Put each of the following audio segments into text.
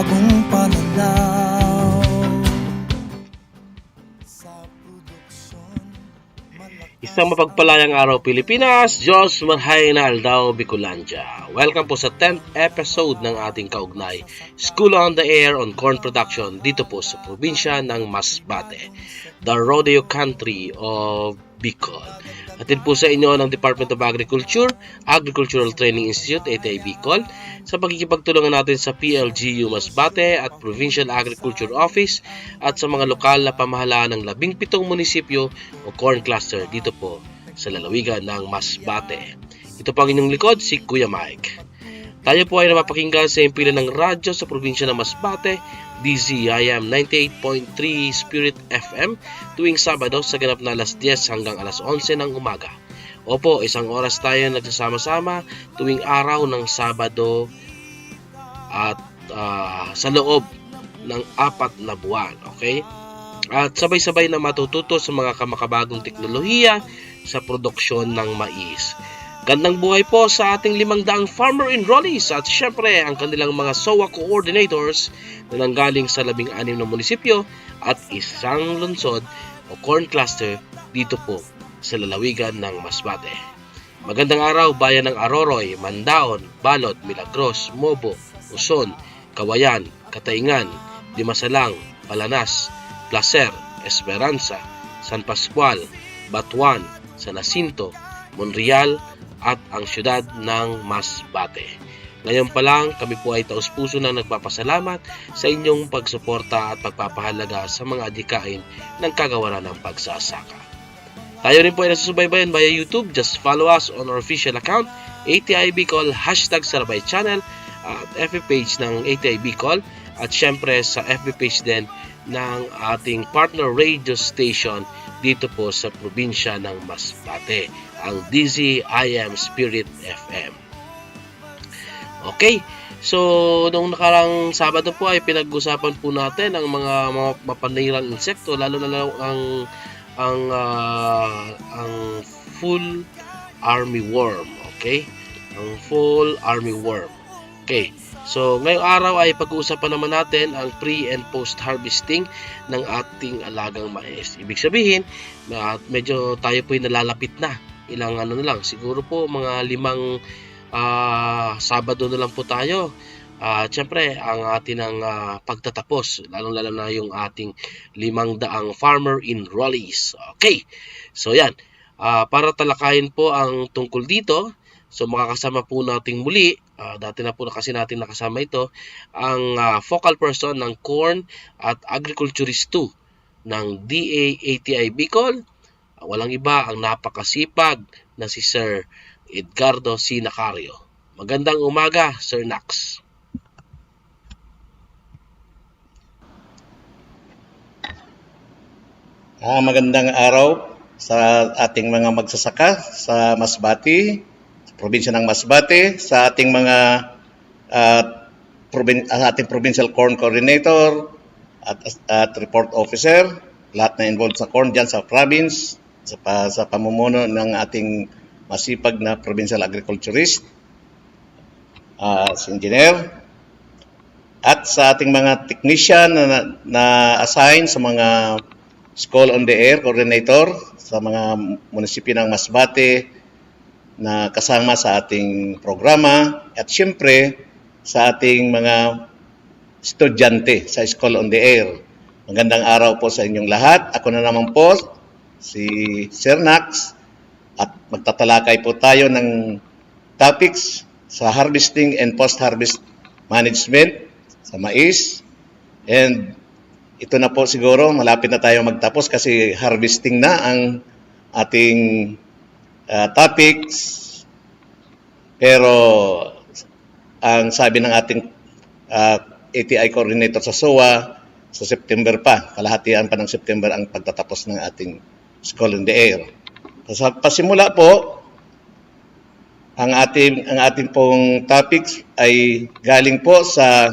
bagong pananaw sa produksyon. Isang mapagpalayang araw Pilipinas, Diyos marhay na Aldao Bicolandia. Welcome po sa 10th episode ng ating kaugnay School on the Air on Corn Production dito po sa probinsya ng Masbate, the rodeo country of Bicol. Atid po sa inyo ng Department of Agriculture, Agricultural Training Institute, ATI Bicol, sa pagkikipagtulungan natin sa PLGU Masbate at Provincial Agriculture Office at sa mga lokal na pamahalaan ng 17 munisipyo o corn cluster dito po sa lalawigan ng Masbate. Ito po ang inyong likod, si Kuya Mike. Tayo po ay napapakinggan sa impilan ng radyo sa probinsya ng Masbate, DZIM 98.3 Spirit FM tuwing Sabado sa ganap na alas 10 hanggang alas 11 ng umaga. Opo, isang oras tayo nagsasama-sama tuwing araw ng Sabado at sa loob ng 4 na buwan. Okay? At sabay-sabay na matututo sa mga kamakabagong teknolohiya sa produksyon ng mais. Gandang buhay po sa ating 500 farmer enrollees at syempre ang kanilang mga SOA coordinators na nanggaling sa 16 na munisipyo at isang lungsod o corn cluster dito po sa lalawigan ng Masbate. Magandang araw bayan ng Aroroy, Mandaon, Balot, Milagros, Mobo, Uson, Kawayan, Katayngan, Dimasalang, Palanas, Placer, Esperanza, San Pascual, Batuan, San Jacinto, Monreal, at ang siyudad ng Masbate. Ngayon pa lang, kami po ay taus-puso na nagpapasalamat sa inyong pagsuporta at pagpapahalaga sa mga adhikain ng kagawaran ng pagsasaka. Tayo rin po ay nasusubaybayan via YouTube. Just follow us on our official account, ATI Bicol, #Sarabay Channel, at FB page ng ATI Bicol, at syempre sa FB page din ng ating partner radio station dito po sa probinsya ng Masbate, ang DZIM Spirit FM. Okay, so noong nakarang Sabado po ay pinag-usapan po natin ang mga mapanirang insekto, lalo na ang full armyworm. Okay, ang full armyworm. Okay, so ngayong araw ay pag-uusapan naman natin ang pre- and post-harvesting ng ating alagang mais. Ibig sabihin na medyo tayo po ay nalalapit na. Ilang na lang, siguro po mga 5 Sabado na lang po tayo. Siyempre, ang ating pagtatapos, lalong-lalo na yung ating 500 farmer enrollees. Okay, so yan. Para talakayin po ang tungkol dito, so makakasama po nating muli, dati na po kasi natin nakasama ito, ang focal person ng Corn at Agriculturist 2 ng DA-ATI Bicol. Walang iba, ang napakasipag na si Sir Edgardo C. Nacario. Magandang umaga, Sir Nax. Magandang araw sa ating mga magsasaka sa Masbate, sa probinsya ng Masbate, sa ating mga ating provincial corn coordinator at report officer, lahat na involved sa corn dyan sa province, sa pamumuno ng ating masipag na provincial agriculturist, si engineer, at sa ating mga technician na assign sa mga School on the Air coordinator sa mga munisipyo ng Masbate na kasama sa ating programa, at siyempre sa ating mga estudyante sa School on the Air. Magandang araw po sa inyong lahat. Ako na naman po, si Sir Nax, at magtatalakay po tayo ng topics sa harvesting and post-harvest management sa mais. And ito na po siguro, malapit na tayo magtapos kasi harvesting na ang ating topics. Pero ang sabi ng ating ATI coordinator sa SOA, sa September pa, kalahatian pa ng September ang pagtatapos ng ating School in the Air. Sa pasimula po, ang ating pong topics ay galing po sa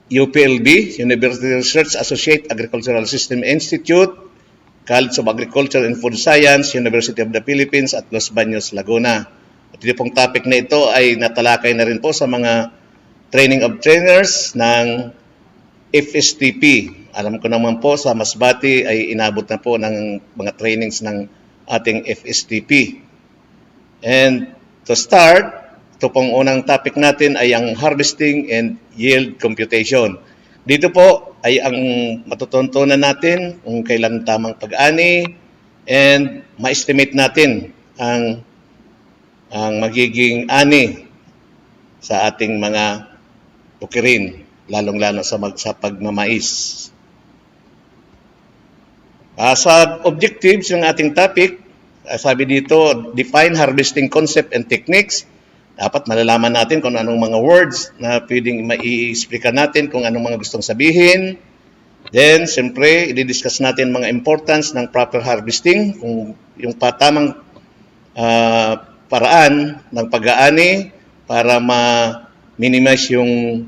UPLB, University Research Associate Agricultural System Institute, College of Agriculture and Food Science, University of the Philippines at Los Baños, Laguna. At ito pong topic na ito ay natalakay na rin po sa mga training of trainers ng FSTP. Alam ko naman po sa Masbate ay inabot na po ng mga trainings ng ating FSTP. And to start, ito pong unang topic natin ay ang harvesting and yield computation. Dito po ay ang matutuntunan natin kung kailan tamang pag-ani and ma-estimate natin ang magiging ani sa ating mga bukirin, lalong-lalo sa pagmamais. Sa objectives ng ating topic, sabi dito, define harvesting concept and techniques. Dapat malalaman natin kung anong mga words na pwedeng mai-explica natin, kung anong mga gustong sabihin. Then, siyempre, i-discuss natin mga importance ng proper harvesting, kung yung tamang paraan ng pag-aani para ma-minimize yung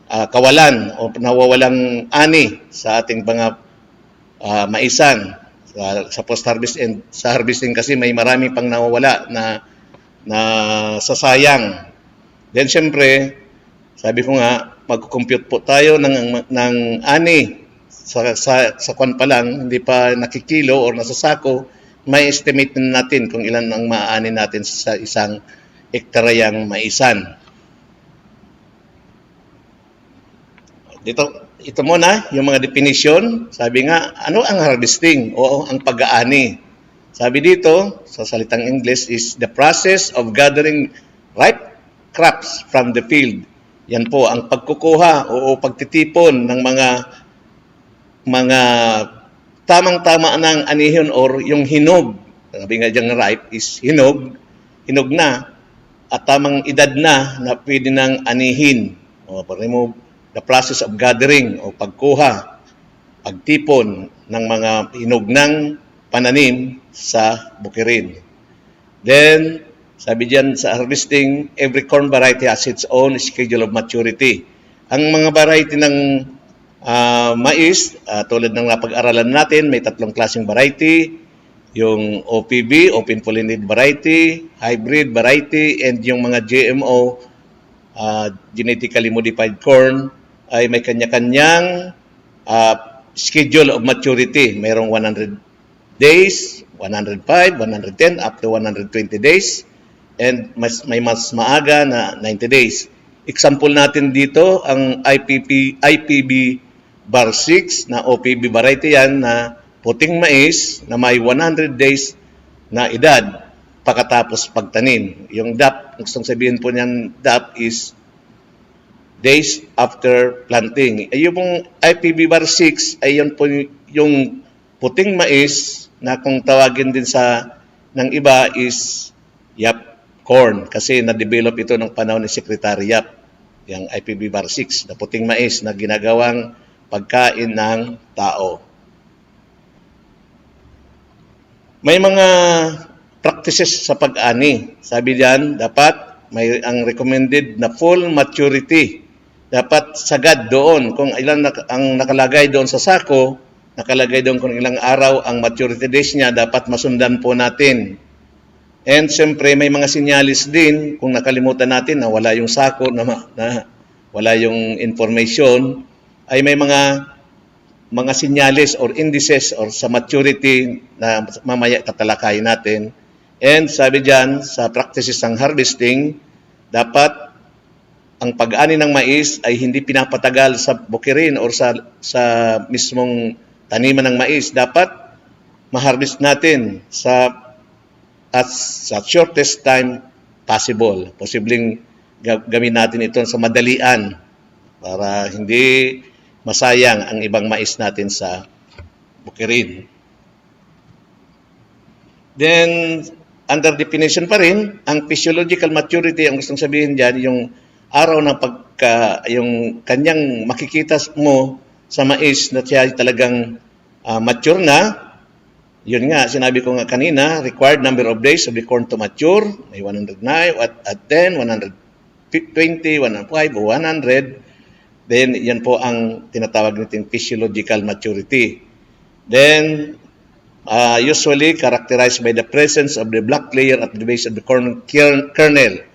kawalan o nawawalang ani sa ating mga maisan sa post-harvest and sa harvesting kasi may marami pang nawawala na sasayang. Then syempre, sabi ko nga, mag-compute po tayo ng ani sa kwan pa lang, hindi pa nakikilo or nasasako, may estimate natin kung ilan ang maaani natin sa isang hektaryang maisan. Ito muna, yung mga definition. Sabi nga, ano ang harvesting o ang pag-aani? Sabi dito, sa salitang English, is the process of gathering ripe crops from the field. Yan po, ang pagkukuha o pagtitipon ng mga tamang-tama ng anihin or yung hinog. Sabi nga dyan ripe is hinog na, at tamang edad na pwede nang anihin o remove. The process of gathering o pagkuha, pagtipon ng mga hinog ng pananim sa bukirin. Then, sabi diyan sa harvesting, every corn variety has its own schedule of maturity. Ang mga variety ng mais, tulad ng napag-aralan natin, may tatlong klaseng variety, yung OPB, Open Pollinated Variety, Hybrid Variety, and yung mga GMO, genetically modified corn, ay may kanya-kanyang schedule of maturity. Mayroong 100 days, 105, 110, up to 120 days, and may mas maaga na 90 days. Example natin dito, ang IPB bar 6 na OPB variety yan na puting mais na may 100 days na edad pagkatapos pagtanim. Yung DAP, gustong sabihin po niyan, DAP is days after planting. Yung pong IPB bar 6 ay yun po yung puting mais na kung tawagin din ng iba is Yap corn kasi na-develop ito ng panahon ni Secretary Yap, yung IPB bar 6 na puting mais na ginagawang pagkain ng tao. May mga practices sa pag-ani. Sabi diyan, dapat may ang recommended na full maturity. Dapat sagad doon kung ilan ang nakalagay doon sa sako, nakalagay doon kung ilang araw ang maturity days niya, dapat masundan po natin. And siyempre may mga sinyalis din kung nakalimutan natin na wala yung sako, na wala yung information, ay may mga sinyalis or indices or sa maturity na mamaya tatalakayin natin. And sabi diyan sa practices ng harvesting, dapat ang pag-ani ng mais ay hindi pinapatagal sa bukirin or sa mismong taniman ng mais. Dapat ma-harvest natin sa shortest time possible. Posibleng gawin natin ito sa madalian para hindi masayang ang ibang mais natin sa bukirin. Then, under definition pa rin, ang physiological maturity, ang gustong sabihin diyan, yung araw ng yung kanyang makikita mo sa mais na siya talagang mature na. Yun nga, sinabi ko nga kanina, required number of days of the corn to mature, may 109, at 10, 120, 105, o 100. Then, yan po ang tinatawag natin physiological maturity. Then, usually characterized by the presence of the black layer at the base of the corn kernel.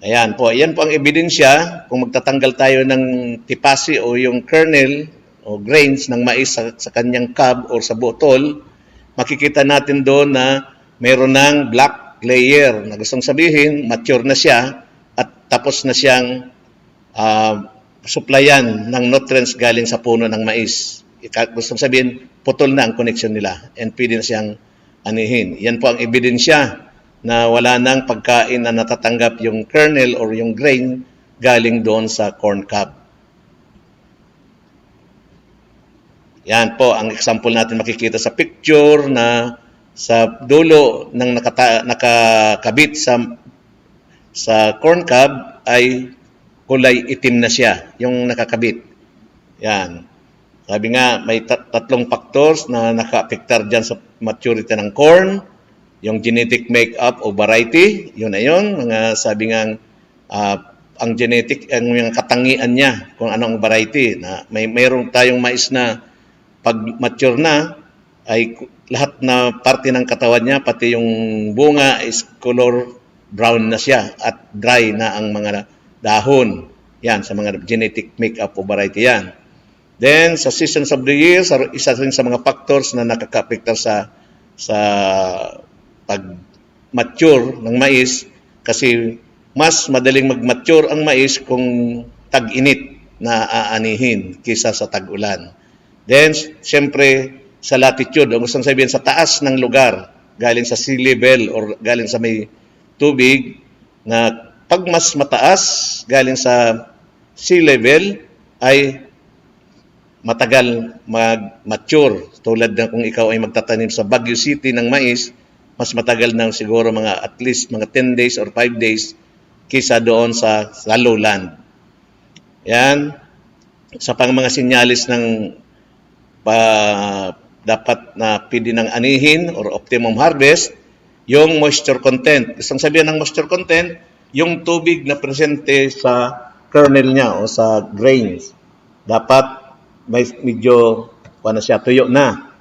Ayan po, yan po ang ebidensya kung magtatanggal tayo ng tipasi o yung kernel o grains ng mais sa kanyang cob or sa botol, makikita natin doon na mayroon ng black layer na gustong sabihin mature na siya at tapos na siyang supplyan ng nutrients galing sa puno ng mais. Gustong sabihin, putol na ang connection nila and pwede na siyang anihin. Yan po ang ebidensya na wala nang pagkain na natatanggap yung kernel or yung grain galing doon sa corn cob. Yan po ang example natin makikita sa picture na sa dulo ng nakakabit sa corn cob ay kulay itim na siya, yung nakakabit. Yan. Sabi nga, may tatlong factors na naka-apektar dyan sa maturity ng corn. Yung genetic makeup o variety, yun na yun. Mga sabi nga, ang genetic, ang yung katangian niya, kung anong variety. Na mayroon tayong mais na pag mature na, ay lahat na parte ng katawan niya, pati yung bunga is color brown na siya at dry na ang mga dahon. Yan, sa mga genetic makeup o variety yan. Then, sa seasons of the year, isa rin sa mga factors na nakaka-apektar sa pag-mature ng mais kasi mas madaling mag-mature ang mais kung tag-init na aanihin kaysa sa tag-ulan. Then, siyempre, sa latitude, ang gusto sabihin sa taas ng lugar, galing sa sea level or galing sa may tubig, na pag mas mataas, galing sa sea level, ay matagal mag-mature. Tulad na kung ikaw ay magtatanim sa Baguio City ng mais, mas matagal na siguro at least mga 10 days or 5 days kaysa doon sa lowland. Yan. Sa pang mga sinyalis ng dapat na pwede ng anihin or optimum harvest, yung moisture content. Isang sabihin ng moisture content, yung tubig na presente sa kernel niya o sa grains. Dapat may medyo siya, tuyo na.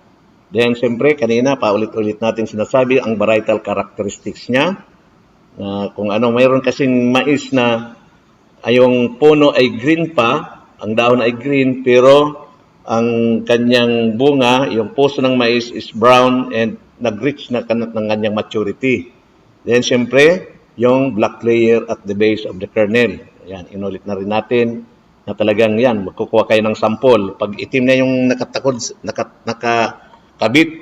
Then, siyempre, kanina, paulit-ulit natin sinasabi ang varietal characteristics niya. Kung ano, mayroon kasing mais na yung puno ay green pa, ang dahon ay green, pero ang kanyang bunga, yung puso ng mais is brown and nag-reach na ng kanyang maturity. Then, siyempre, yung black layer at the base of the kernel. Ayan, inulit na rin natin na talagang yan, magkukuha kayo ng sample. Pag itim na yung nakakabit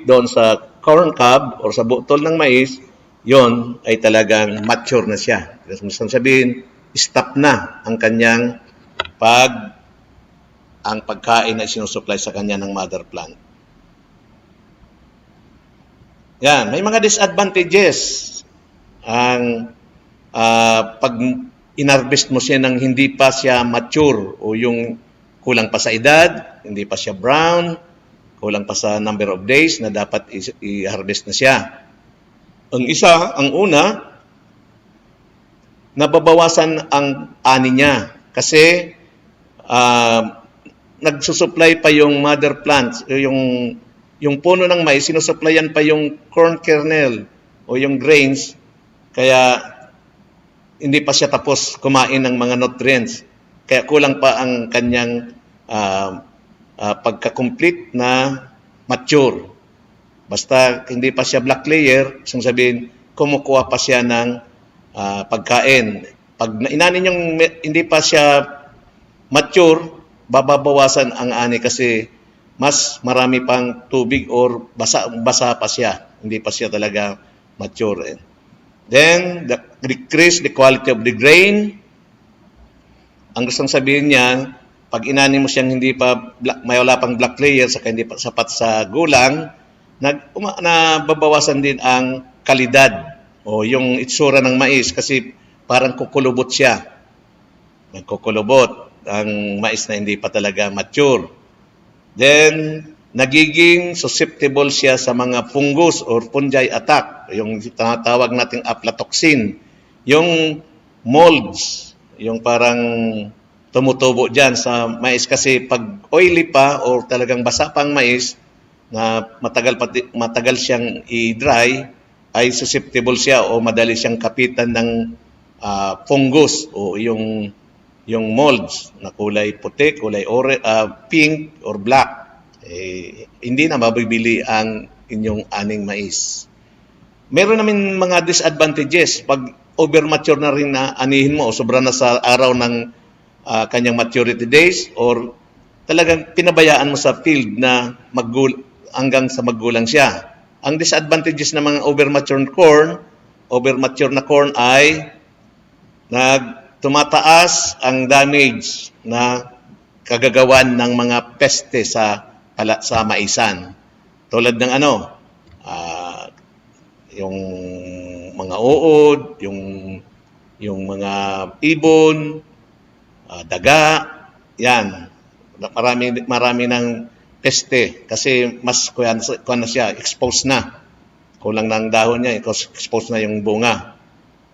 doon sa corn cob or sa butol ng mais, yon ay talagang mature na siya. Kasi gusto sabihin, stop na ang kanyang ang pagkain na sinusupply sa kanya ng mother plant. Yan, may mga disadvantages ang pag inharvest mo siya ng hindi pa siya mature o yung kulang pa sa edad, hindi pa siya brown, kulang pa sa number of days na dapat i-harvest na siya. Ang una, nababawasan ang ani niya kasi nagsusupply pa yung mother plants, yung puno ng mais, sinusupplyan pa yung corn kernel o yung grains, kaya hindi pa siya tapos kumain ng mga nutrients. Kaya kulang pa ang kanyang pagka-complete na mature. Basta hindi pa siya black layer, isang sabihin, kumukuha pa siya ng pagkain. Pag inanin yung hindi pa siya mature, bababawasan ang ani kasi mas marami pang tubig or basa pa siya. Hindi pa siya talaga mature. Then, decrease the quality of the grain. Ang gustong sabihin niya, pag inani mo siyang hindi pa may wala pang black layer, saka hindi pa sapat sa gulang, nababawasan din ang kalidad o yung itsura ng mais kasi parang kukulubot siya. Nagkukulubot ang mais na hindi pa talaga mature. Then, nagiging susceptible siya sa mga fungus or fungi attack, yung tinatawag nating aflatoxin, yung molds, yung parang tumutubo dyan sa mais kasi pag oily pa o talagang basa pang mais na matagal siyang i-dry, ay susceptible siya o madali siyang kapitan ng fungus o yung molds na kulay puti, kulay pink or black, hindi na mabibili ang inyong aning mais. Meron namin mga disadvantages pag over-mature na rin na anihin mo o sobra na sa araw ng kanyang maturity days or talagang pinabayaan mo sa field na hanggang sa maggulang siya. Ang disadvantages ng mga overmature na corn ay tumataas ang damage na kagagawan ng mga peste sa maisan. Tulad ng yung mga uod, yung mga ibon, daga, yan. Marami ng peste kasi mas kuya na siya, exposed na. Kulang ng dahon niya, exposed na yung bunga.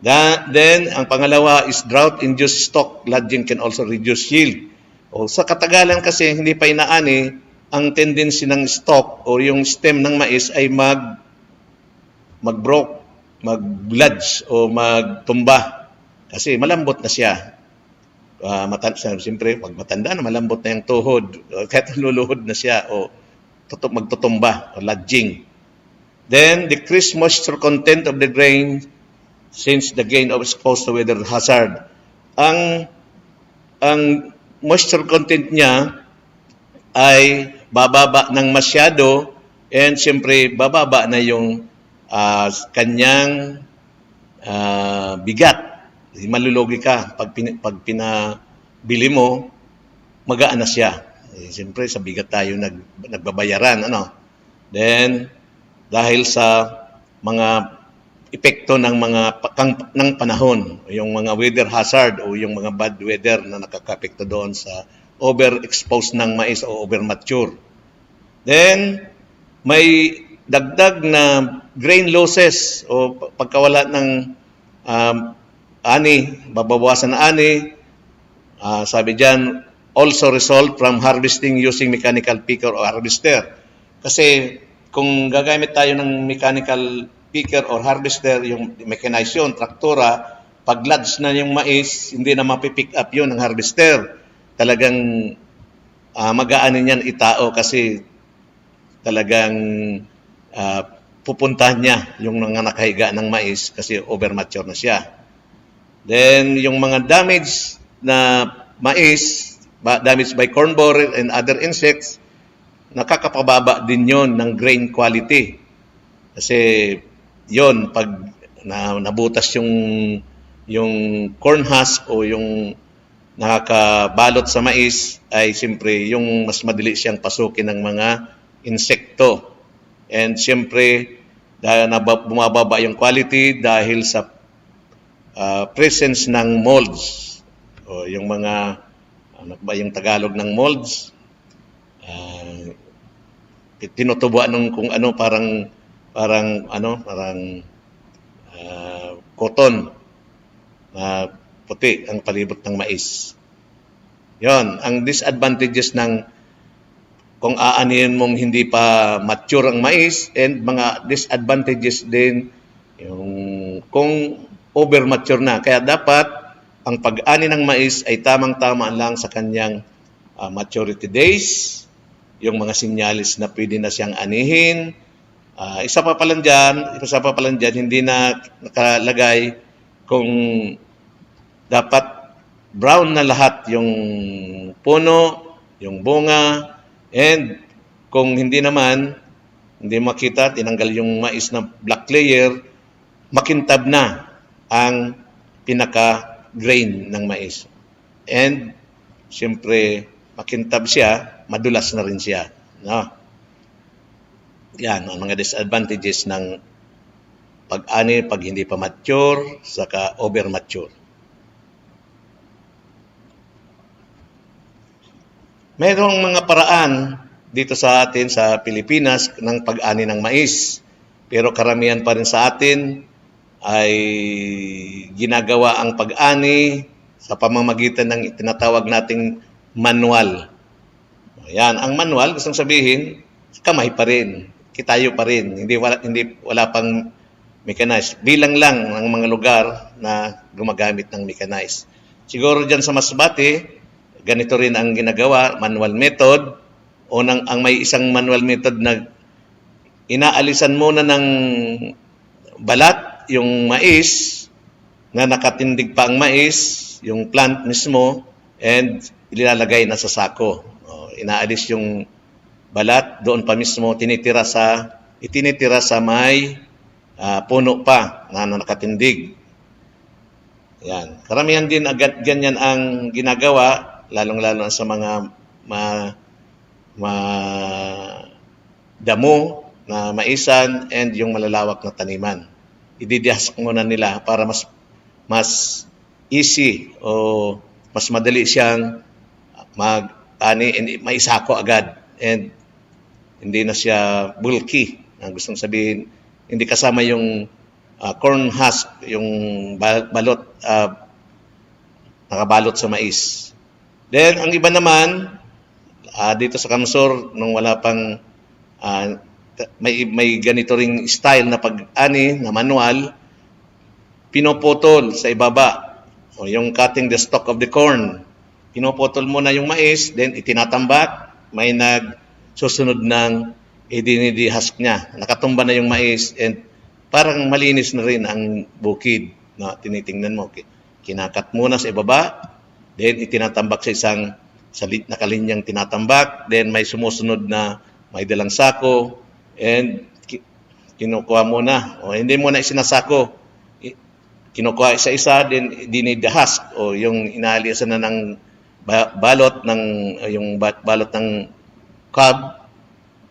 Then, ang pangalawa is drought-induced stalk lodging can also reduce yield. O sa katagalan kasi hindi pa inaani, ang tendency ng stalk o yung stem ng mais ay mag-lodge o magtumba kasi malambot na siya. Siyempre, pag matanda na, malambot na yung tuhod. Kahit luluhod na siya o magtutumba o lodging. Then, decreased moisture content of the grain since the grain is exposed to weather hazard. Ang moisture content niya ay bababa ng masyado and siyempre bababa na yung kanyang bigat. Malulugi ka pag pinabili mo, magaan na siya. Siyempre sa bigat tayo nagbabayaran, Then dahil sa mga epekto ng ng panahon, yung mga weather hazard o yung mga bad weather na nakaka-apekto doon sa overexposed ng mais o overmature. Then may dagdag na grain losses o pagkawala ng babawasan na ani. Sabi diyan, also result from harvesting using mechanical picker or harvester. Kasi kung gagamit tayo ng mechanical picker or harvester, yung mechanization, traktora, pag lodge na yung mais, hindi na mapipick up yun ng harvester. Talagang mag-aanin yan itao kasi talagang pupuntahan niya yung nakahiga ng mais kasi overmature na siya. Then, yung mga damage na mais, damage by corn borer and other insects, nakakapababa din yon ng grain quality. Kasi yon pag nabutas yung corn husk o yung nakakabalot sa mais, ay siyempre yung mas madali siyang pasukin ng mga insekto. And siyempre, dahil bumababa yung quality dahil sa presence ng molds o yung mga yung Tagalog ng molds, tinutubuan ng kung parang cotton na puti ang palibot ng mais. Yon ang disadvantages ng kung aanihin mong hindi pa mature ang mais, and mga disadvantages din yung kung overmature na. Kaya dapat ang pag-ani ng mais ay tamang-tama lang sa kanyang maturity days, yung mga sinyalis na pwede na siyang anihin. Isa pa pala dyan, hindi na nakalagay kung dapat brown na lahat yung puno, yung bunga, and kung hindi makita, tinanggal yung mais na black layer, makintab na ang pinaka-grain ng mais. And, siyempre, makintab siya, madulas na rin siya. No? Yan, ang mga disadvantages ng pag-ani pag hindi pa mature, saka over-mature. Mayroong mga paraan dito sa atin sa Pilipinas ng pag-ani ng mais. Pero karamihan pa rin sa atin ay ginagawa ang pag-ani sa pamamagitan ng tinatawag nating manual. Yan, ang manual, gustong sabihin, kamay pa rin, kitayo pa rin. Hindi wala pang mechanized. Bilang lang ng mga lugar na gumagamit ng mechanized. Siguro dyan sa Masbate, ganito rin ang ginagawa, manual method. Ang may isang manual method na inaalisan muna ng balat yung mais, na nakatindig pa ang mais, yung plant mismo, and ilalagay na sa sako. Inaalis yung balat, doon pa mismo itinitira sa may puno pa na nakatindig. Yan. Karamihan din ganyan ang ginagawa, lalong-lalo sa mga damo na maisan and yung malalawak na taniman. Ididihask muna nila para mas easy o mas madali siyang mag-ani and maisako agad, and hindi na siya bulky. Ang gustong sabihin, hindi kasama yung corn husk, yung balot, nakabalot sa mais. Then, ang iba naman, dito sa Kamsur, nung wala pang, may ganito ring style na pag-ani, na manual, pinuputol sa ibaba, o yung cutting the stalk of the corn. Pinuputol muna yung mais, then itinatambak, may nagsusunod ng idinidihask niya. Nakatumba na yung mais, and parang malinis na rin ang bukid na tinitingnan mo. Kinakat muna sa ibaba, then itinatambak sa isang nakalinyang tinatambak, then may sumusunod na may dalang sako, and kinukuha muna. O hindi muna isinasako, kinukuha isa-isa, then dinidahask, o yung inaalisan na ng balot ng cob,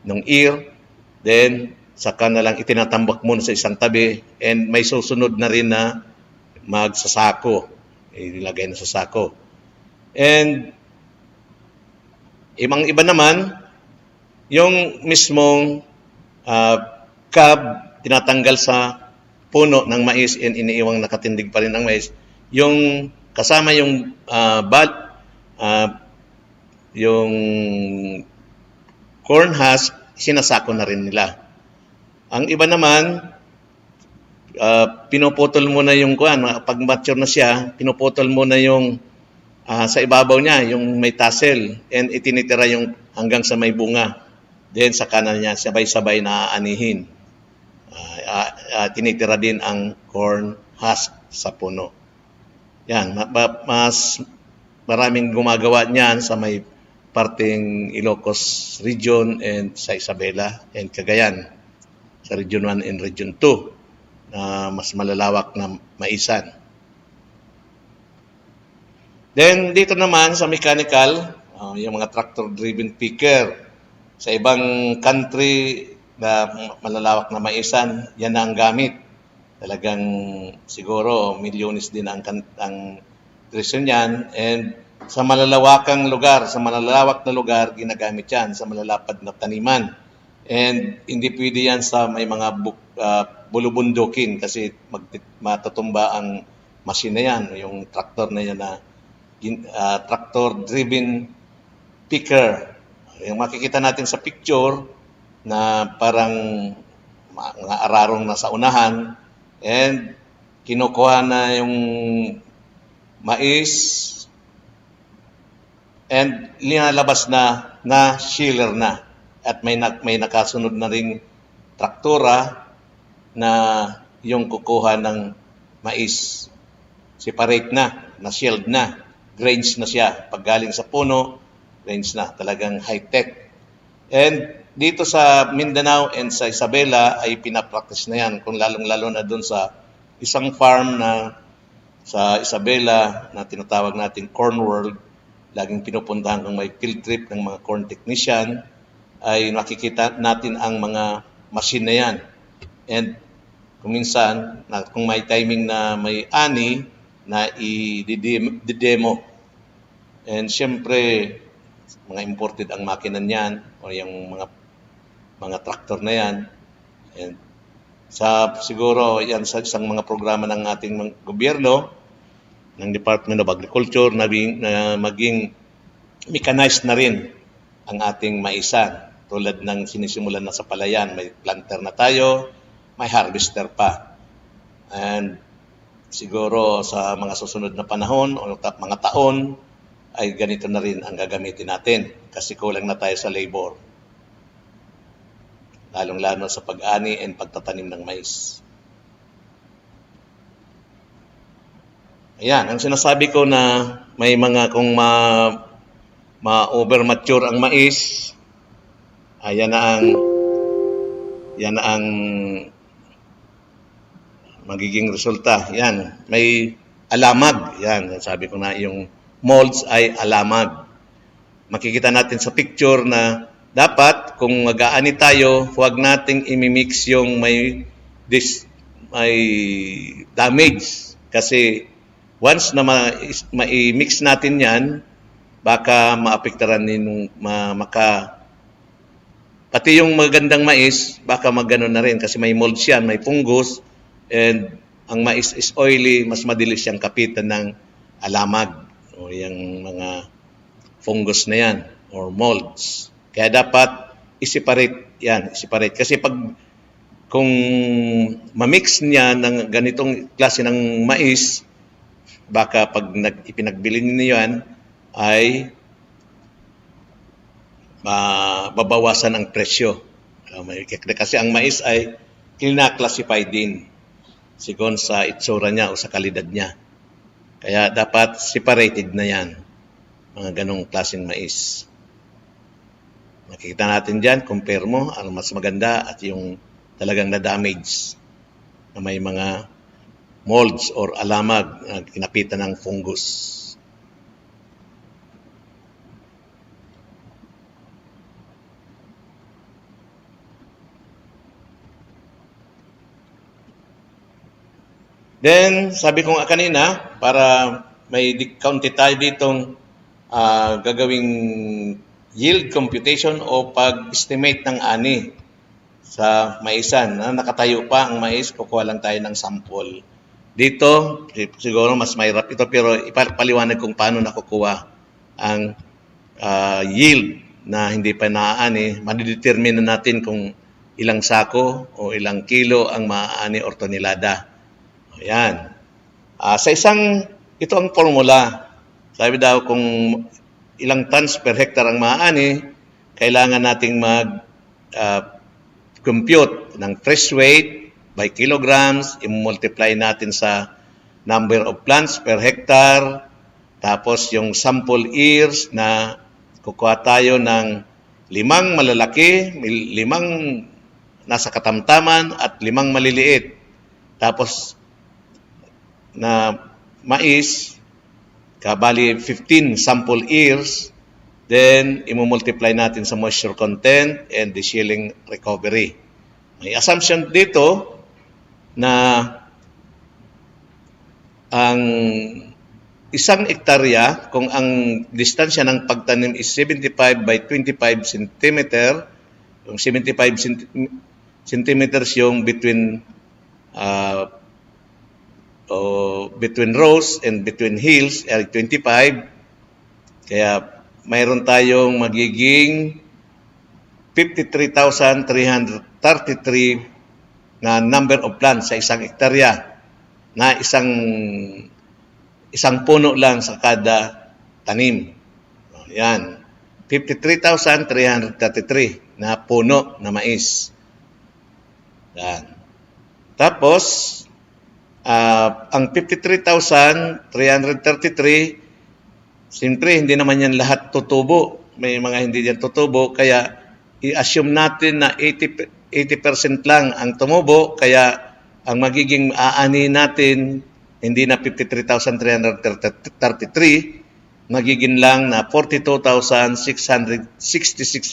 ng ear, then saka na lang itinatambak muna sa isang tabi, and may susunod na rin na magsasako. Ilagay na sa sako. And iba naman, yung mismong cob, tinatanggal sa puno ng mais and iniiwang nakatindig pa rin ang mais. Yung kasama yung yung corn husk, sinasako na rin nila. Ang iba naman, pinuputol muna yung pag mature na siya, pinuputol muna yung sa ibabaw niya, yung may tassel, and itinitira yung hanggang sa may bunga. Then sa kanan niya, sabay-sabay na aanihin. Tinitira din ang corn husk sa puno. Yan, mas maraming gumagawa niyan sa may parteng Ilocos Region and sa Isabela and Cagayan, sa Region 1 and Region 2 na mas malalawak na maisan. Then dito naman sa mechanical, yung mga tractor-driven picker. Sa ibang country na malalawak na maisan, yan na ang gamit. Talagang siguro milyones din ang presyo niyan, and sa malalawak na lugar, ginagamit yan sa malalapad na taniman. And hindi pwede yan sa may mga bulubundukin kasi matutumba ang machine na yan, yung tractor na yan na tractor-driven picker. Yung makikita natin sa picture na parang mga ararong nasa unahan, and kinukuha na yung mais and linalabas na shiller na. At may nakasunod na ring traktora na yung kukuha ng mais. Separate na shelled na, grains na siya. Pag galing sa puno, grains na, talagang high-tech. And dito sa Mindanao and sa Isabela ay pinapractice na yan, kung lalong-lalo na doon sa isang farm na sa Isabela na tinatawag natin Corn World. Laging pinupuntahan kung may field trip ng mga corn technician, ay makikita natin ang mga machine na yan. And kung minsan, kung may timing na may ani, na i-demo. And siyempre, mga imported ang makina niyan, o yung mga traktor na yan. And siguro, yan sa isang mga programa ng ating gobyerno, ng Department of Agriculture, na maging mechanized na rin ang ating maisan. Tulad ng sinisimulan na sa palayan, may planter na tayo, may harvester pa. And siguro sa mga susunod na panahon o mga taon ay ganito na rin ang gagamitin natin kasi kulang na tayo sa labor. Lalong-lalo sa pag-ani and pagtatanim ng mais. Ayan, ang sinasabi ko na may mga kung ma-over-mature ang mais, yan na ang magiging resulta. Yan, may alamag. Yan, sabi ko na yung molds ay alamag. Makikita natin sa picture na dapat kung mag-aani tayo, huwag nating imimix yung may damage. Kasi once na ma-mix natin yan, baka maapektaran din pati yung magandang mais, baka magano na rin kasi may molds yan, may fungus, and ang mais is oily, mas madalis siyang kapitan ng alamag o yung mga fungus na yan or molds. Kaya dapat i-separate yan, kasi kung ma-mix niya ng ganitong klase ng mais, baka pag ipinagbili niyo yan ay babawasan ang presyo. Kasi ang mais ay kina-classify din sigon sa itsura niya o sa kalidad niya. Kaya dapat separated na yan, mga ganong klaseng mais. Makikita natin dyan, compare mo, ang mas maganda at yung talagang na-damage na may mga molds or alamag na kinapitan ng fungus. Then, sabi ko nga kanina, para may county tayo ditong gagawing yield computation o pag-estimate ng ani sa maisan. Nakatayo pa ang mais, kukuha lang tayo ng sample. Dito, siguro mas mahirap ito, pero ipaliwanag kung paano nakukuha ang yield na hindi pa naaani. Madidetermine na natin kung ilang sako o ilang kilo ang maaani or tonelada. Ayan. Ito ang formula. Sabi daw kung ilang tons per hectare ang maaani, kailangan nating compute ng fresh weight by kilograms, i-multiply natin sa number of plants per hectare, tapos yung sample ears na kukuha tayo ng 5 malalaki, 5 nasa katamtaman at 5 maliliit. Tapos na mais, kabali 15 sample ears, then i-multiply natin sa moisture content and the shielding recovery. May assumption dito na ang isang ektarya, kung ang distansya ng pagtanim is 75 by 25 cm, yung 75 centimeters yung between rows and between hills ay 25. Kaya mayroon tayong magiging 53,333 na number of plants sa isang ektarya na isang puno lang sa kada tanim. Yan. 53,333 na puno na mais. Yan. Tapos, ang 53,333, siyempre, hindi naman yan lahat tutubo. May mga hindi yan tutubo, kaya i-assume natin na 80% lang ang tumubo, kaya ang magiging aani natin, hindi na 53,333, magiging lang na 42,666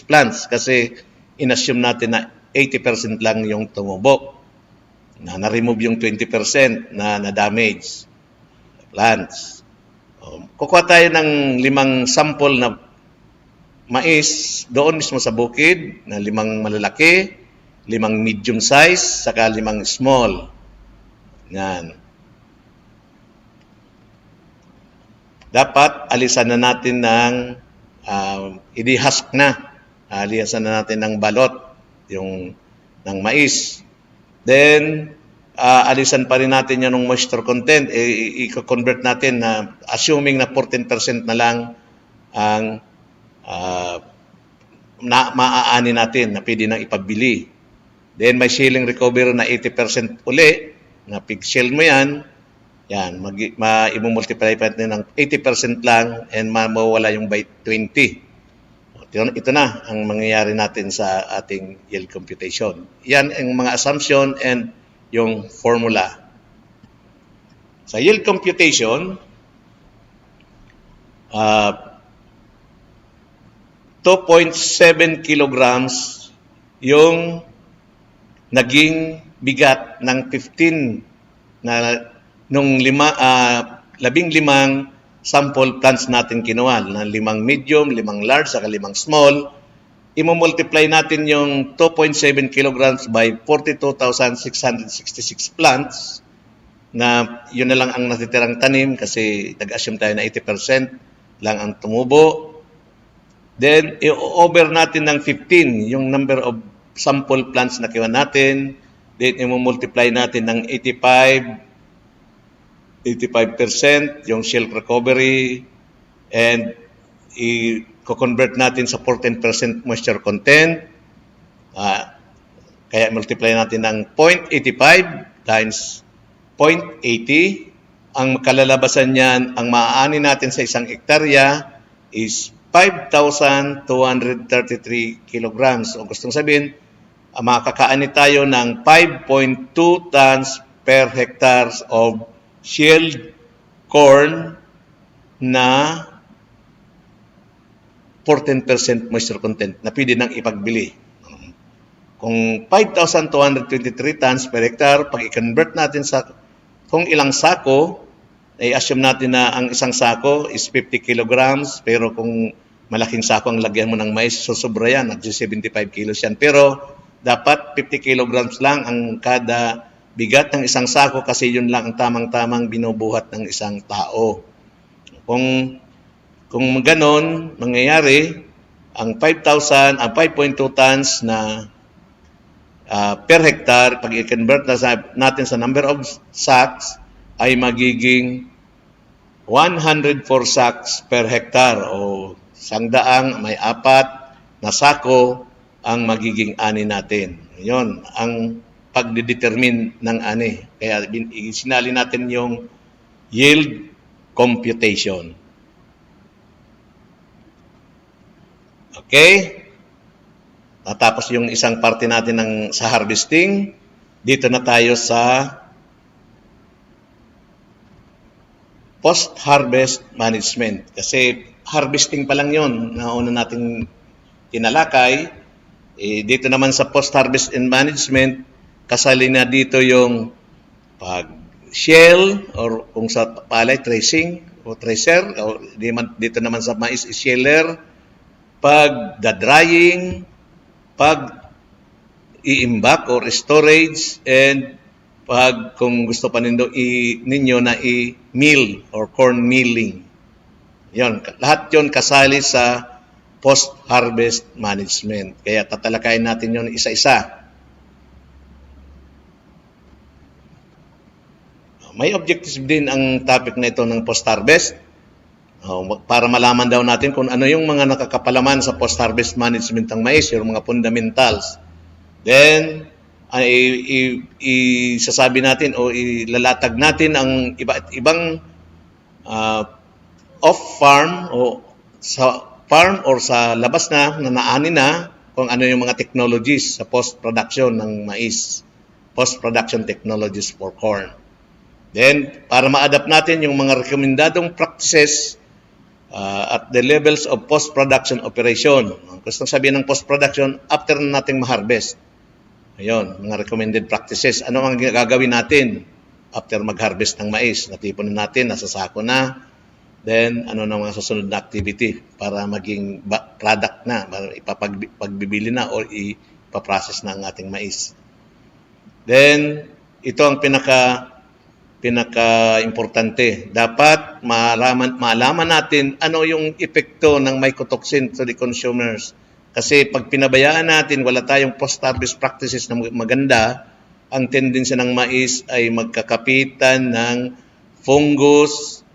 plants kasi in-assume natin na 80% lang yung tumubo. Na-remove yung 20% na na-damage plants. Kukuha tayo ng 5 sample na mais doon mismo sa bukid, na 5 malalaki, 5 medium size, saka 5 small. Yan. Dapat alisan na natin ng i-husk na. Alisan na natin ng balot yung ng mais. Then alisan pa rin natin yan ng moisture content, i-convert natin na assuming na 14% na lang ang maaani natin na pwede nang ipabili. Then may shielding recovery na 80% uli, na pig shield mo yan, i-multiply pa natin ng 80% lang and mawawala yung by 20. Ito na ang mangyayari natin sa ating yield computation. Yan ang mga assumption and yung formula. Sa yield computation, 2.7 kilograms yung naging bigat ng 15 na nung 15 sample plants natin kinuha, na 5 medium, 5 large, saka 5 small. I-multiply natin yung 2.7 kilograms by 42,666 plants, na yun na lang ang natitirang tanim kasi nag-assume tayo na 80% lang ang tumubo. Then, i-over natin ng 15 yung number of sample plants na kinuha natin. Then, i-multiply natin ng 85% yung shield recovery, and i-convert natin sa 14% moisture content. Kaya multiply natin ng 0.85 times 0.80. Ang kalalabasan niyan, ang maaani natin sa isang hektarya is 5,233 kilograms. O gustong sabihin, makakaani tayo ng 5.2 tons per hectares of shield corn na 14% moisture content na pwede nang ipagbili. Kung 5,223 tons per hectare, pag i-convert natin sa kung ilang sako, i-assume natin na ang isang sako is 50 kilograms, pero kung malaking sako ang lagyan mo ng mais, susubra yan, nag-75 kilos yan. Pero dapat 50 kilograms lang ang kada bigat ng isang sako kasi yun lang ang tamang-tamang binubuhat ng isang tao. Kung ganon, mangyayari, ang 5.2 tons na per hectare, pag i-convert natin sa number of sacks, ay magiging 104 sacks per hectare o 100 may 4 na sako ang magiging ani natin. Yun ang pagdedetermine ng ani. Kaya sinali natin yung yield computation. Okay? Natapos yung isang parte natin sa harvesting. Dito na tayo sa post-harvest management. Kasi harvesting pa lang yun na una nating tinalakay. Dito naman sa post-harvest and management, kasali na dito yung pag-shell or kung sa palay, tracing o tracer. O dito naman sa mais, sheller. Pag-drying, pag-iimbak or storage, and kung gusto pa ninyo na i-mill or corn milling. Yon, lahat yon kasali sa post-harvest management. Kaya tatalakayin natin yon isa-isa. May objective din ang topic na ito ng post-harvest. Para malaman daw natin kung ano yung mga nakakapalaman sa post-harvest management ng mais, yung mga fundamentals. Then, isasabi natin o ilalatag natin ang ibang off-farm o sa farm or sa labas na naani na kung ano yung mga technologies sa post-production ng mais, post-production technologies for corn. Then, para ma-adapt natin yung mga rekomendadong practices at the levels of post-production operation. Gusto sabihin ng post-production, after nating ma-harvest. Ayun, mga recommended practices. Ano ang gagawin natin after mag-harvest ng mais? Natipon na natin, nasa sako na. Then, ano na mga susunod na activity para maging product na, para ipapagbibili na o ipaprocess na ang ating mais. Then, ito ang pinaka-importante. Dapat malaman natin ano yung epekto ng mycotoxin to the consumers. Kasi pag pinabayaan natin, wala tayong post-harvest practices na maganda, ang tendensya ng mais ay magkakapitan ng fungus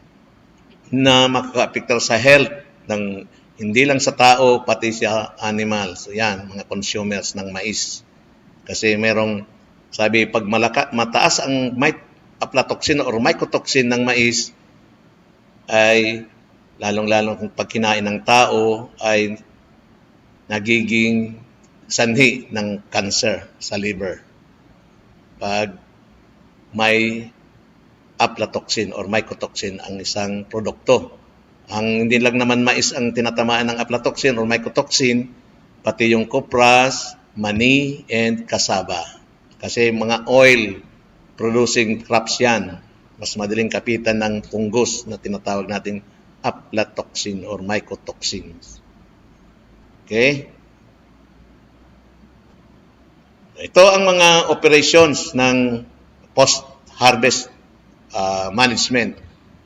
na makakaapekto sa health ng hindi lang sa tao, pati sa animal. So yan, mga consumers ng mais. Kasi merong, sabi, pag mataas ang aflatoxin or mycotoxin ng mais, ay lalong-lalong kung pag kinain ng tao, ay nagiging sanhi ng cancer sa liver. Pag may aflatoxin or mycotoxin ang isang produkto. Ang hindi lang naman mais ang tinatamaan ng aflatoxin or mycotoxin, pati yung copras, mani, and cassava. Kasi mga oil producing crops yan. Mas madaling kapitan ng fungus na tinatawag natin aflatoxin or mycotoxins. Okay? Ito ang mga operations ng post-harvest management.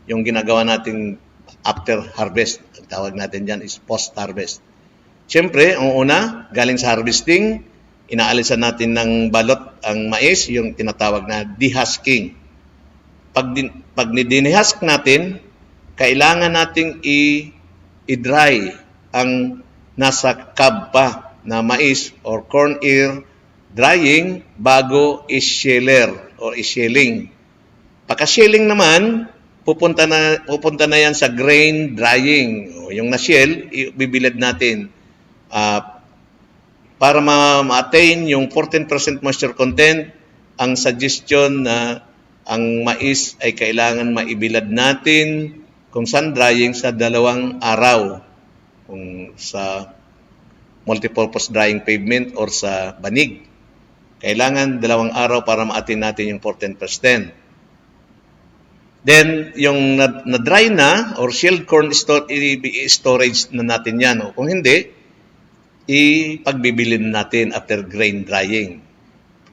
Yung ginagawa natin after harvest. Ang tawag natin dyan is post-harvest. Siyempre, ang una, galing sa harvesting, inaalisan natin ng balot ang mais, yung tinatawag na dehusking. Pag dinihusk natin, kailangan nating i-dry ang nasa cob pa na mais or corn ear drying bago i-sheller or i-shelling. Pagka-shelling naman, pupunta na yan sa grain drying. Yung na-shell, bibilad natin. Para ma-attain yung 14% moisture content, ang suggestion na ang mais ay kailangan maibilad natin kung sun drying sa 2 araw. Kung sa multipurpose drying pavement or sa banig. Kailangan 2 araw para ma-attain natin yung 14%. Then, yung na-dry na or shelled corn storage na natin yan. O kung hindi, ipagbibilin natin after grain drying.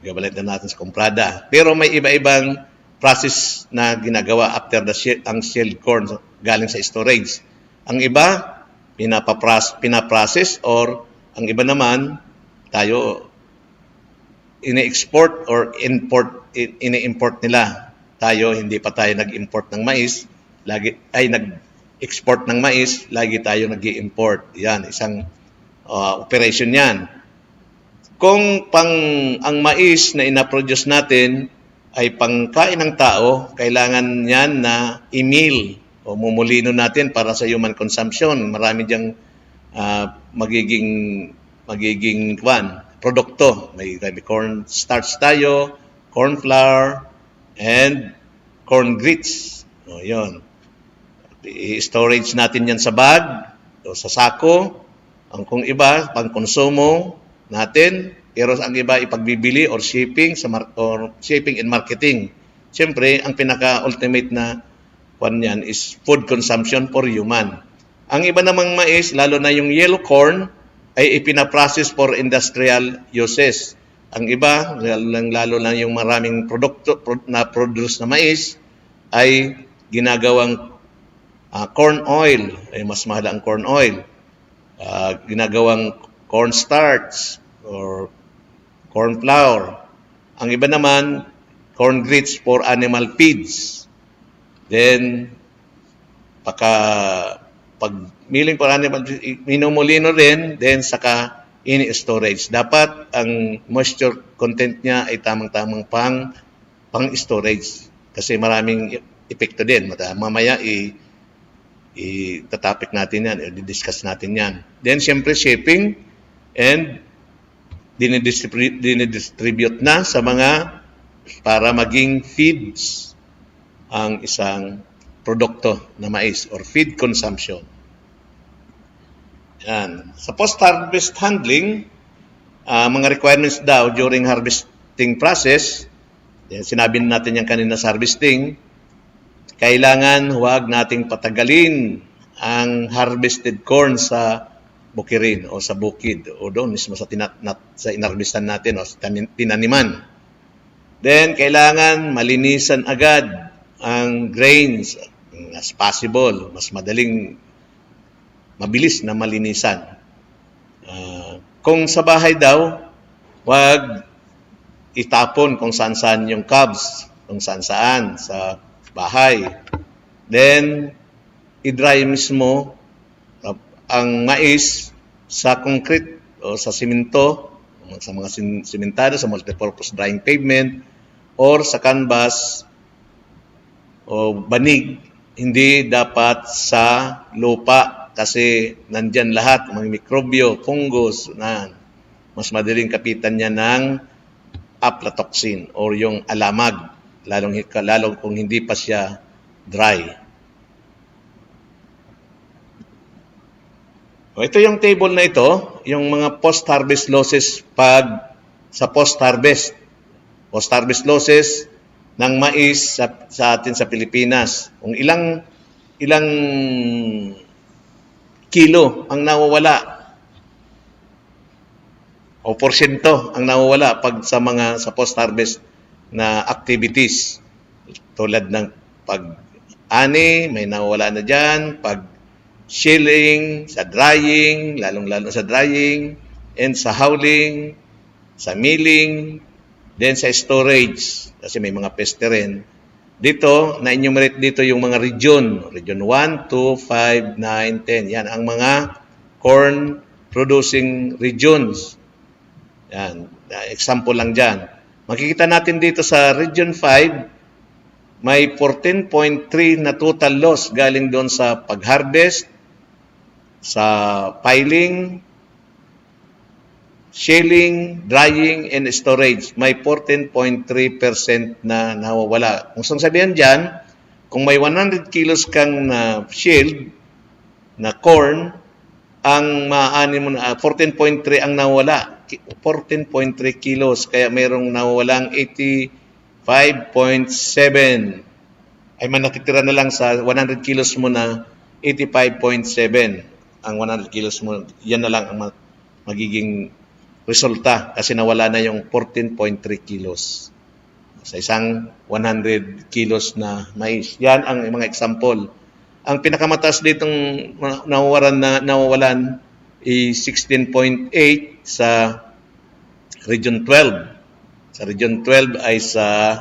Gabalit na natin sa kumprada. Pero may iba-ibang process na ginagawa after ang shelled corn galing sa storage. Ang iba, pinaprocess or ang iba naman, tayo ini-export or ini-import nila. Tayo, hindi pa tayo nag-import ng mais, nag-export ng mais, lagi tayo nag-i-import. Yan, isang operation yan. Kung ang mais na inaproduce natin ay pangkain ng tao, kailangan yan na i-mill o mumulino natin para sa human consumption. Marami diyang magiging produkto. May corn starch tayo, corn flour, and corn grits. O, yun. I-storage natin yan sa bag o sa sako. Ang kung iba, pang-konsumo natin. Pero ang iba, ipagbibili or shipping shipping and marketing. Siyempre, ang pinaka-ultimate na yan is food consumption for human. Ang iba namang mais, lalo na yung yellow corn, ay ipinaprocess for industrial uses. Ang iba, lalo na yung maraming produkto na produce na mais, ay ginagawang corn oil. Ay mas mahal ang corn oil. Ginagawang corn starch or corn flour. Ang iba naman, corn grits for animal feeds. Then, pag milling for animal feeds, minumulino rin, then saka ini-storage. Dapat ang moisture content niya ay tamang-tamang pang-storage. Kasi maraming epekto din. Mamaya i-topic natin yan, i-discuss natin yan. Then, siyempre, shipping and dinidistribute na sa mga para maging feeds ang isang produkto na mais or feed consumption. Yan. Sa post-harvest handling, mga requirements daw during harvesting process, yan, sinabi natin yan kanina sa harvesting, kailangan huwag nating patagalin ang harvested corn sa bukirin o sa bukid o doon mismo sa inarbistan natin o sa tinaniman. Then, kailangan malinisan agad ang grains as possible. Mas mabilis na malinisan. Kung sa bahay daw, wag itapon kung saan-saan yung cobs, kung saan-saan sa bahay. Then, i-dry mismo ang mais sa concrete o sa simento, sa mga simentado, sa multipurpose drying pavement, or sa canvas o banig, hindi dapat sa lupa kasi nandyan lahat, mga mikrobyo, fungus, na mas madaling kapitan niya ng aflatoxin or yung alamag, lalong kung hindi pa siya dry. Ito yung table na ito, yung mga post-harvest losses sa post-harvest. Post-harvest losses ng mais sa atin sa Pilipinas. Kung ilang kilo ang nawawala o porsyento ang nawawala sa post-harvest na activities. Tulad ng pag-ani, may nawawala na dyan, pag-shelling, sa drying, lalong-lalo sa drying, and sa hauling, sa milling, then sa storage, kasi may mga peste rin. Dito, na-enumerate dito yung mga region. Region 1, 2, 5, 9, 10. Yan ang mga corn producing regions. Yan. Example lang dyan. Makikita natin dito sa Region 5, may 14.3 na total loss galing doon sa pag-harvest, sa piling, shelling, drying, and storage. May 14.3% na nawawala. Kung saan sabihin dyan, kung may 100 kilos kang shield na corn, ang maaani mo na 14.3 ang nawala. 14.3 kilos. Kaya mayroong nawawalang 85.7. Ay manatitira na lang sa 100 kilos mo na 85.7. Ang 100 kilos mo, yan na lang ang magiging resulta kasi nawala na yung 14.3 kilos sa isang 100 kilos na mais. Yan ang mga example. Ang pinakamataas ditong nawawalan ay 16.8 sa Region 12. Sa Region 12 ay sa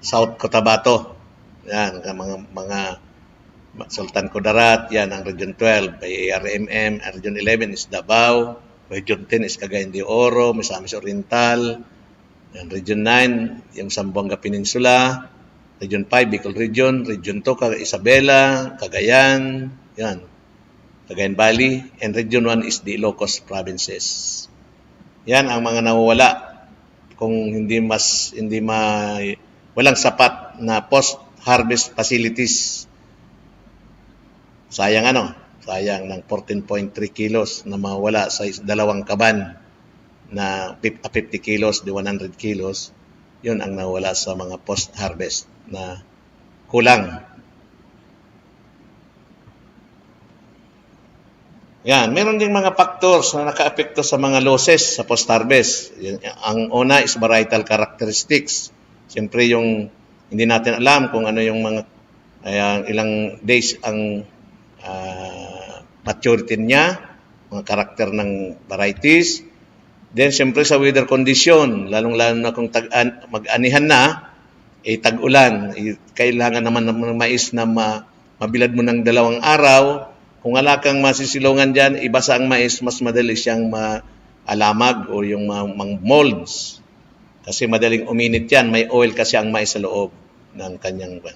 South Cotabato. Yan, mga Sultan Kudarat, yan ang Region 12. Ay ARMM, Region 11 is Davao, Region 10 is Cagayan de Oro, Misamis Oriental, yan, Region 9, yung Zamboanga Peninsula, Region 5, Bicol Region, Region 2, Isabela, Cagayan, yan, Cagayan Valley, and Region 1 is the Ilocos Provinces. Yan ang mga nawawala kung walang sapat na post-harvest facilities. Sayang ng 14.3 kilos na mawala sa dalawang kaban na 50 kilos, di 100 kilos. Yun ang nawala sa mga post-harvest na kulang. Yan, meron ding mga factors na naka-apekto sa mga losses sa post-harvest. Ang una is varietal characteristics. Siyempre yung hindi natin alam kung ano yung mga ilang days ang maturity niya, mga karakter ng varieties. Then, siyempre sa weather condition, lalong-lalo na kung mag-anihan na, tag-ulan, kailangan naman ng mais na mabilad mo ng 2 araw. Kung wala kang masisilungan dyan, ibasa ang mais, mas madali siyang maalamag o yung molds. Kasi madaling uminit yan, may oil kasi ang mais sa loob ng kanyang ban.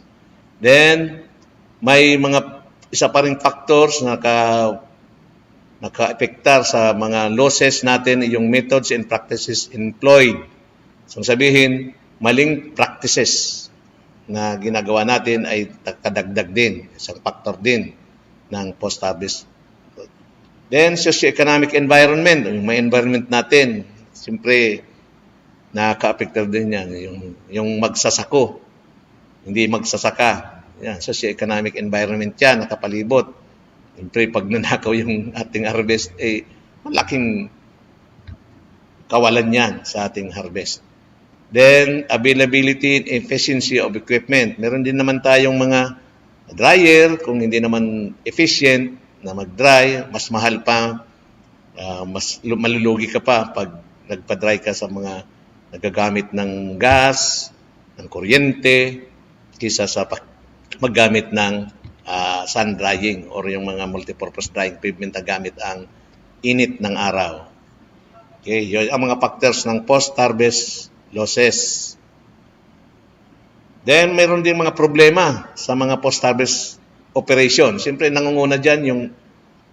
Then, may isa pa ring factors na naka-epektar sa mga losses natin yung methods and practices employed. So sabihin, maling practices na ginagawa natin ay kadagdag din, isang factor din ng post-harvest. Then, socio-economic environment, yung may environment natin, siyempre, nakaka-apektar din yan. Yung magsasako, hindi magsasaka. Yan, socio-economic environment yan, nakapalibot. Siyempre, pag nanakaw yung ating harvest, malaking kawalan yan sa ating harvest. Then, availability and efficiency of equipment. Meron din naman tayong mga dryer, kung hindi naman efficient na mag-dry, mas mahal pa, mas malulugi ka pa pag nagpa-dry ka sa mga nagagamit ng gas, ng kuryente, kisa sa maggamit ng sun drying or yung mga multipurpose drying pavement na gamit ang init ng araw. Okay, yun ang mga factors ng post-harvest losses. Then, mayroon din mga problema sa mga post-harvest operation. Siyempre, nangunguna dyan yung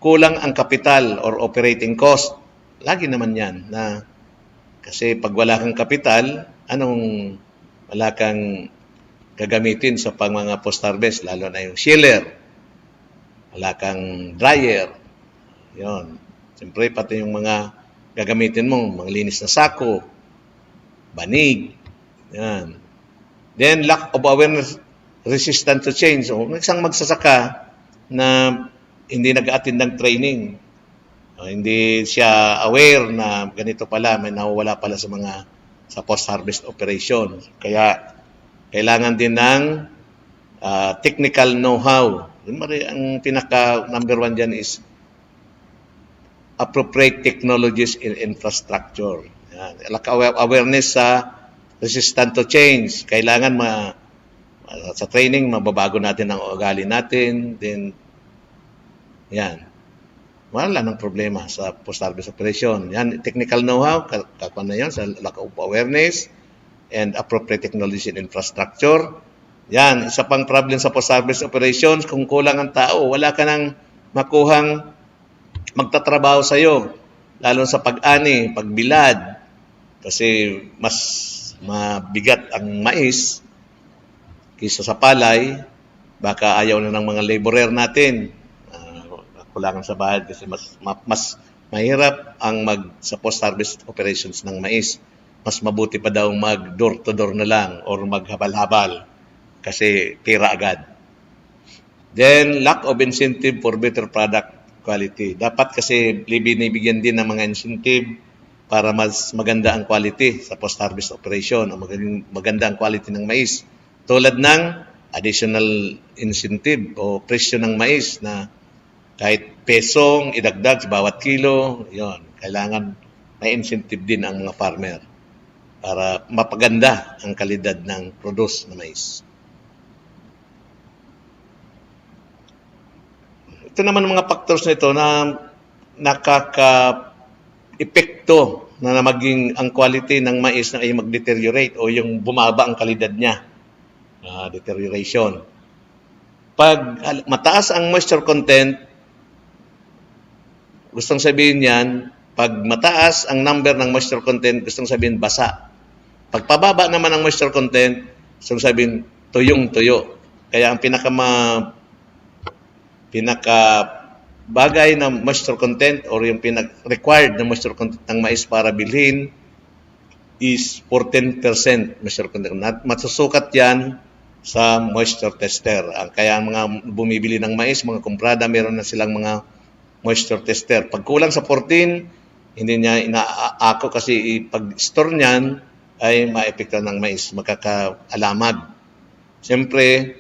kulang ang kapital or operating cost. Lagi naman yan na kasi pag wala kang kapital, wala kang gagamitin sa mga post-harvest, lalo na yung chiller. Wala kang dryer. Yun. Siyempre, pati yung mga gagamitin mong mga linis na sako, banig. Yan. Then, lack of awareness, resistant to change. So, isang magsasaka na hindi nag-attend ng training. Hindi siya aware na ganito pala, may nawawala pala sa post-harvest operation. Kaya, kailangan din ng technical know-how. Ang pinaka number one dyan is appropriate technologies in infrastructure. Yan. Awareness sa resistant to change. Kailangan sa training, mababago natin ang ugali natin. Then, yan. Wala ng problema sa post-harvest operation. Yan, technical know-how, kakuha na yan sa lack of awareness and appropriate technologies in infrastructure. Yan, isa pang problem sa post-harvest operations, kung kulang ang tao, wala ka nang makuhang magtatrabaho sa iyo, lalo sa pag-ani, pagbilad, kasi mas mabigat ang mais kaysa sa palay. Baka ayaw na ng mga laborer natin. Kulangan sa bahay kasi mas mahirap ang sa post-harvest operations ng mais. Mas mabuti pa daw mag door-to-door na lang or maghabal-habal kasi pera agad. Then, lack of incentive for better product quality. Dapat kasi binibigyan din ng mga incentive para mas maganda ang quality sa post-harvest operation, maganda ang quality ng mais. Tulad ng additional incentive o presyo ng mais na kahit pesong idagdag sa bawat kilo, yon, kailangan may incentive din ang mga farmer para mapaganda ang kalidad ng produce na mais. Ito naman ang mga factors nito na nakaka-epekto na maging ang quality ng mais na ay mag-deteriorate o yung bumaba ang kalidad niya. Deterioration. Pag mataas ang moisture content, gustong sabihin yan, pag mataas ang number ng moisture content, gustong sabihin basa. Pag pababa naman ang moisture content, gustong sabihin tuyong-tuyo. Kaya ang pinaka bagay na moisture content or yung required na moisture content ng mais para bilhin is 14% moisture content. Masusukat yan sa moisture tester. Kaya ang mga bumibili ng mais, mga kumprada, meron na silang mga moisture tester. Pag kulang sa 14, hindi niya inaako kasi pag-store niyan ay maepekto ng mais, magkakaalamag. Siyempre,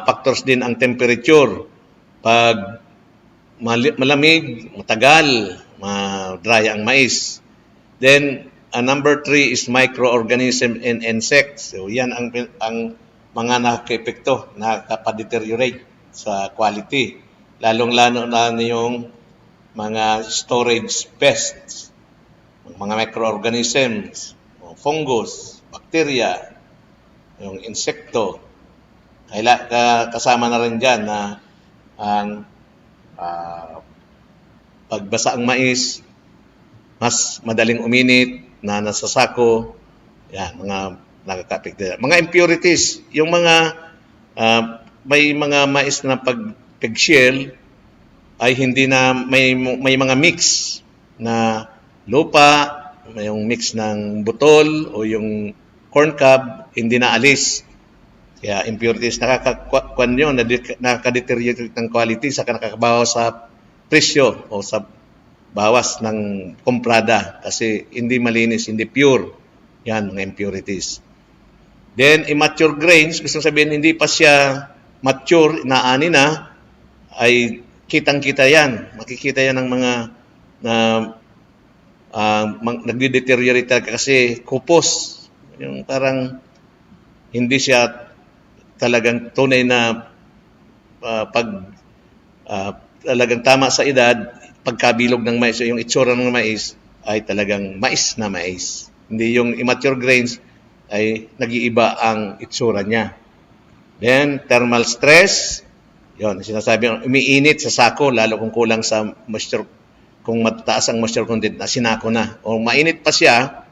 factors din ang temperature. Pag malamig, matagal, dry ang mais. Then, number 3 is microorganism and insects. So, yan ang mga nakaka-epekto, nakaka-deteriorate sa quality. Lalong-lalo na yung mga storage pests, mga microorganisms, fungus, bacteria, yung insekto. Kasama na rin dyan na ang pagbasa ang mais, mas madaling uminit na nasa sako, yan, mga nakaka-apekto. Mga impurities, yung mga may mga mais na pag-shell ay hindi na may mga mix na lupa, may yung mix ng butol o yung corn cob, hindi na alis. Kaya impurities, nakakakuan yun, nakaka-deteriorate ng quality, saka nakakabawas sa presyo o sa bawas ng komprada kasi hindi malinis, hindi pure. Yan, mga impurities. Then, immature grains, gusto sabihin, hindi pa siya mature, inaani na, ay kitang-kita yan. Makikita yan ng mga nagde-deteriorate ka kasi kupos. Yung parang hindi siya talagang tunay na talagang tama sa edad, pagkabilog ng mais, yung itsura ng mais ay talagang mais na mais. Hindi yung immature grains ay nag-iiba ang itsura niya. Then, thermal stress, yon sinasabi, umiinit sa sako, lalo kung kulang sa moisture, kung mataas ang moisture content, na sinako na. O mainit pa siya,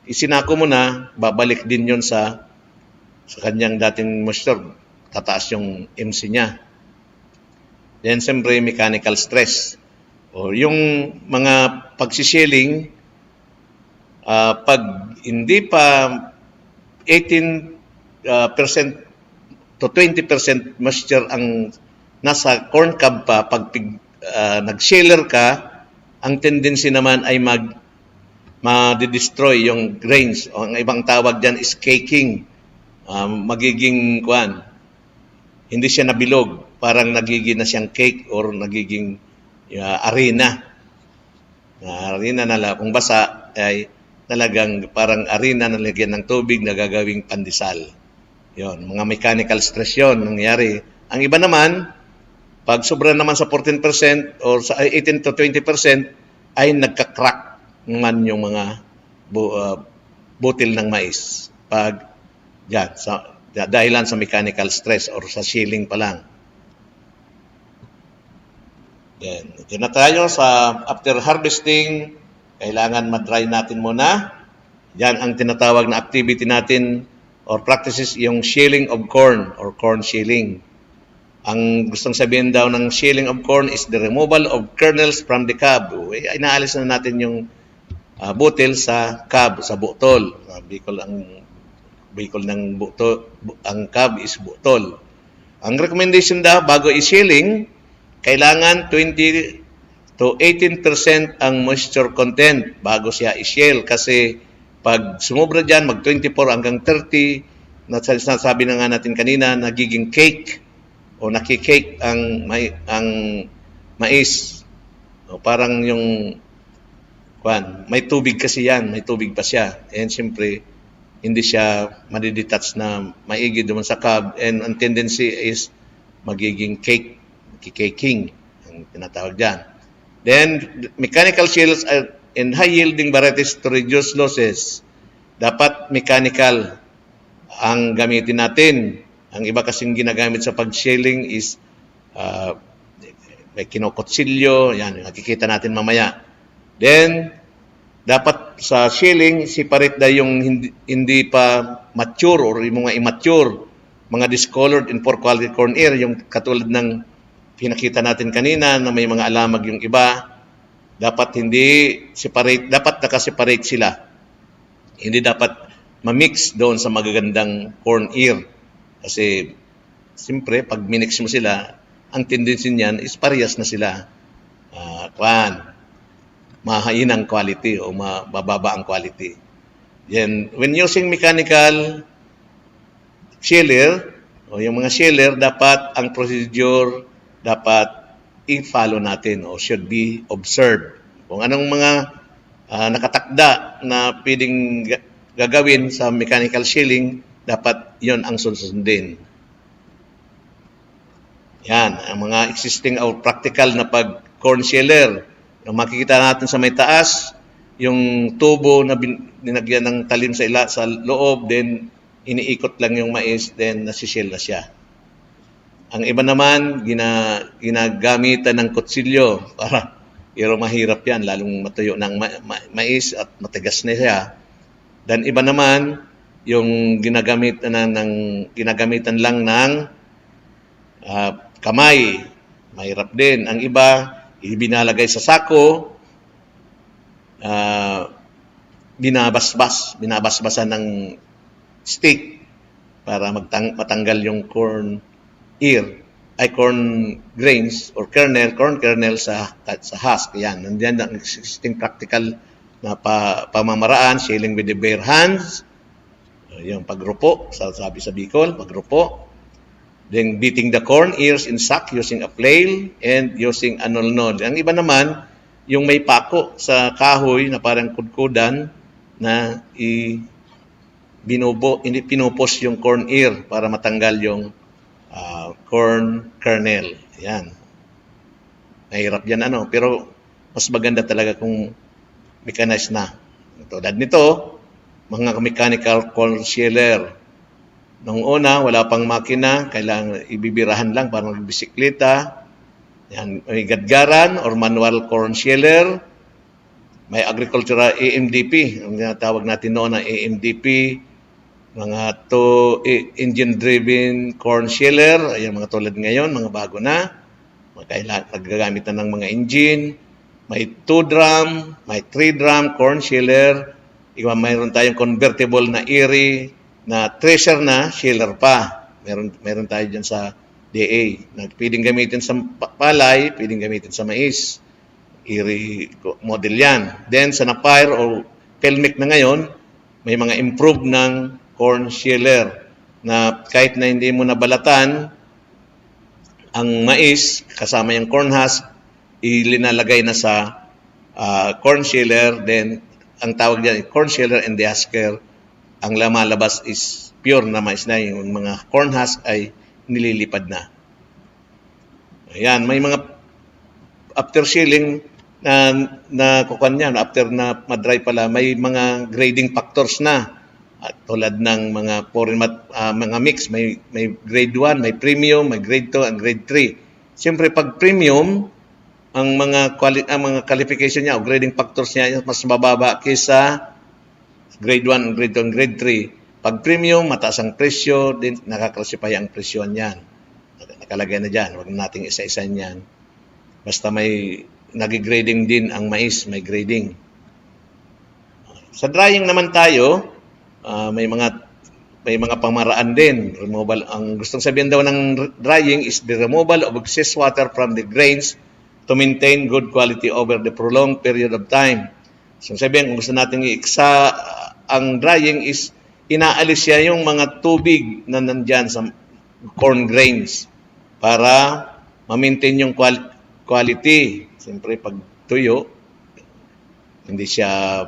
isinako mo na, babalik din yon sa kanyang dating moisture. Tataas yung MC niya. Then, siyempre, mechanical stress. O yung mga pagsishelling, pag hindi pa 18% to 20% moisture ang nasa corn cob pa, pag nag-sheller ka, ang tendency naman ay ma-destroy yung grains. O ang ibang tawag dyan is caking. Magiging hindi siya nabilog. Parang nagiging na siyang cake or nagiging arena. Arena na kung basa ay talagang parang arena na lagyan ng tubig na gagawing pandesal. Yon, mga mechanical stress yon nangyari. Ang iba naman, pag sobra naman sa 14% or sa 18 to 20% ay nagka-crack naman yung mga butil ng mais. Pag dahilan sa mechanical stress or sa shelling pa lang. Then, ito na tayo sa after harvesting, kailangan ma-dry natin muna. Yan ang tinatawag na activity natin or practices, yung shelling of corn or corn shelling. Ang gustong sabihin daw ng shelling of corn is the removal of kernels from the cob. Inaalis na natin yung butil sa cob, sa butol. Bicol ng butol, ang cob is butol. Ang recommendation daw bago i-shelling, kailangan 20 to 18% ang moisture content bago siya i-shell, kasi pag sumobra dyan, mag 24 hanggang 30, nasabi na nga natin kanina, nagiging cake o nakikake ang mais. O parang yung may tubig kasi yan, may tubig pa siya. And siyempre, hindi siya madidetach na maigi doon sa cob, and ang tendency is magiging cake, kikaking ang tinatawag dyan. Then, mechanical shells in high-yielding varieties to reduce losses. Dapat mechanical ang gamitin natin. Ang iba kasing ginagamit sa pag-shelling is may kinokotsilyo, yan, nakikita natin mamaya. Then, dapat sa shelling, separate na yung hindi pa mature or yung mga immature, mga discolored and poor quality corn ear, yung katulad ng pinakita natin kanina na may mga alamag yung iba, dapat hindi separate, dapat naka-separate sila. Hindi dapat ma-mix doon sa magagandang corn ear. Kasi, siyempre, pag minix mo sila, ang tendency niyan is parehas na sila. Mahain ang quality o mababa ang quality. Then, when using mechanical sheller, o yung mga sheller, dapat ang procedure dapat i-follow natin o should be observed. Kung anong mga nakatakda na pwedeng gagawin sa mechanical shelling, dapat yon ang susundin. Yan, ang mga existing or practical na pag-corn sheller. Yung makikita natin sa may taas, yung tubo na binagyan ng talim sa loob, then iniikot lang yung mais, then nasishell na siya. Ang iba naman, ginagamitan ng kutsilyo para pero mahirap yan, lalong matuyo ng mais at matigas na siya. Dan iba naman, yung ginagamitan lang ng kamay, mahirap din. Ang iba, ibinalagay sa sako, binabasbasan ng stick para matanggal yung corn grains or corn kernel sa husk. Yan, nandiyan ang existing practical na pamamaraan, shelling with the bare hands, yung pagrupo, sabi sa Bicol, pagrupo. Then beating the corn ears in sack using a flail and using a nolnod. Ang iba naman, yung may pako sa kahoy na parang kudkudan na hindi pinupos yung corn ear para matanggal yung corn kernel. Yan. Mahirap yan pero mas maganda talaga kung mechanized na. Tulad nito, mga mechanical corn sheller. Noong una, wala pang makina, kailangan ibibirahan lang para magbisikleta. Yan, may gadgaran or manual corn sheller. May agricultural AMDP, ang tinatawag natin noon na AMDP, mga engine-driven corn sheller, ayan mga tulad ngayon, mga bago na. Magagamit na ng mga engine. May 2-drum, may 3-drum corn sheller. Mayroon tayong convertible na Erie, na thresher na, sheller pa. Meron tayo dyan sa DA. Pwedeng gamitin sa palay, pwedeng gamitin sa mais. Erie model yan. Then sa Napier o Pelmic na ngayon, may mga improved ng corn sheller na kahit na hindi mo nabalatan ang mais kasama yung corn husk, ilinalagay na sa corn sheller. Then ang tawag diyan corn sheller and dehusker. Ang lumalabas is pure na mais na, yung mga corn husk ay nililipad na. Ayan, may mga after shelling na kukuhan niya, after na madry pala, may mga grading factors na. At tulad ng mga mga mix, may grade 1, may premium, may grade 2, and grade 3. Siyempre pag premium, ang mga qualification niya o grading factors niya mas mababa kaysa grade 1, and grade 2, and grade 3. Pag premium, mataas ang presyo, din nakaklasify ang presyo niyan. Nakalagay na diyan, wag nating isa-isa niyan. Basta may nagigrading din ang mais, may grading. Sa drying naman tayo, may mga pamaraan din. Removal, ang gustong sabihin daw ng drying is the removal of excess water from the grains to maintain good quality over the prolonged period of time. So sabihin, kung gusto natin i-iksa ang drying is inaalis siya yung mga tubig na nandyan sa corn grains para ma-maintain yung quality. Siyempre, pag tuyo, hindi siya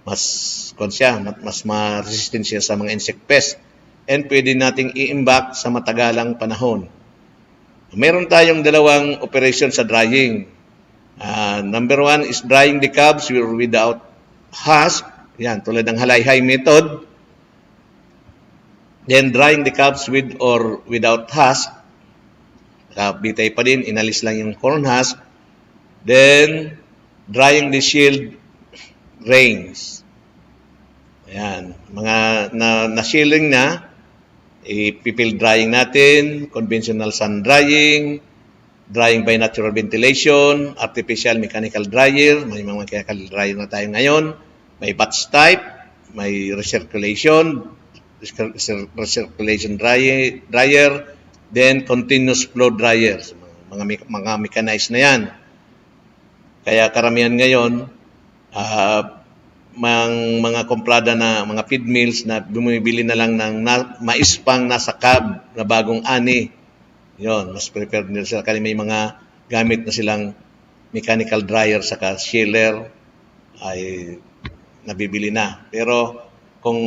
mas ma-resistant siya sa mga insect pest. And pwede nating i-imbak sa matagalang panahon. Meron tayong dalawang operation sa drying. Number 1 is drying the cobs without husk. Yan, tulad ng halay-hay method. Then drying the cobs with or without husk. Bitay pa din, inalis lang yung corn husk. Then, drying the shield grains. Ayan, mga na-shielding na, ipipil drying natin, conventional sun drying, drying by natural ventilation, artificial mechanical dryer, may mga mechanical dryer na tayo ngayon, may batch type, may recirculation dryer, then continuous flow dryers, mga mechanized na yan. Kaya karamihan ngayon, mga komplada na mga feed mills na bumibili na lang ng mais pang nasa cab na bagong ani. Yon, mas prepared nila sila kasi may mga gamit na silang mechanical dryer saka sheller ay nabibili na. Pero kung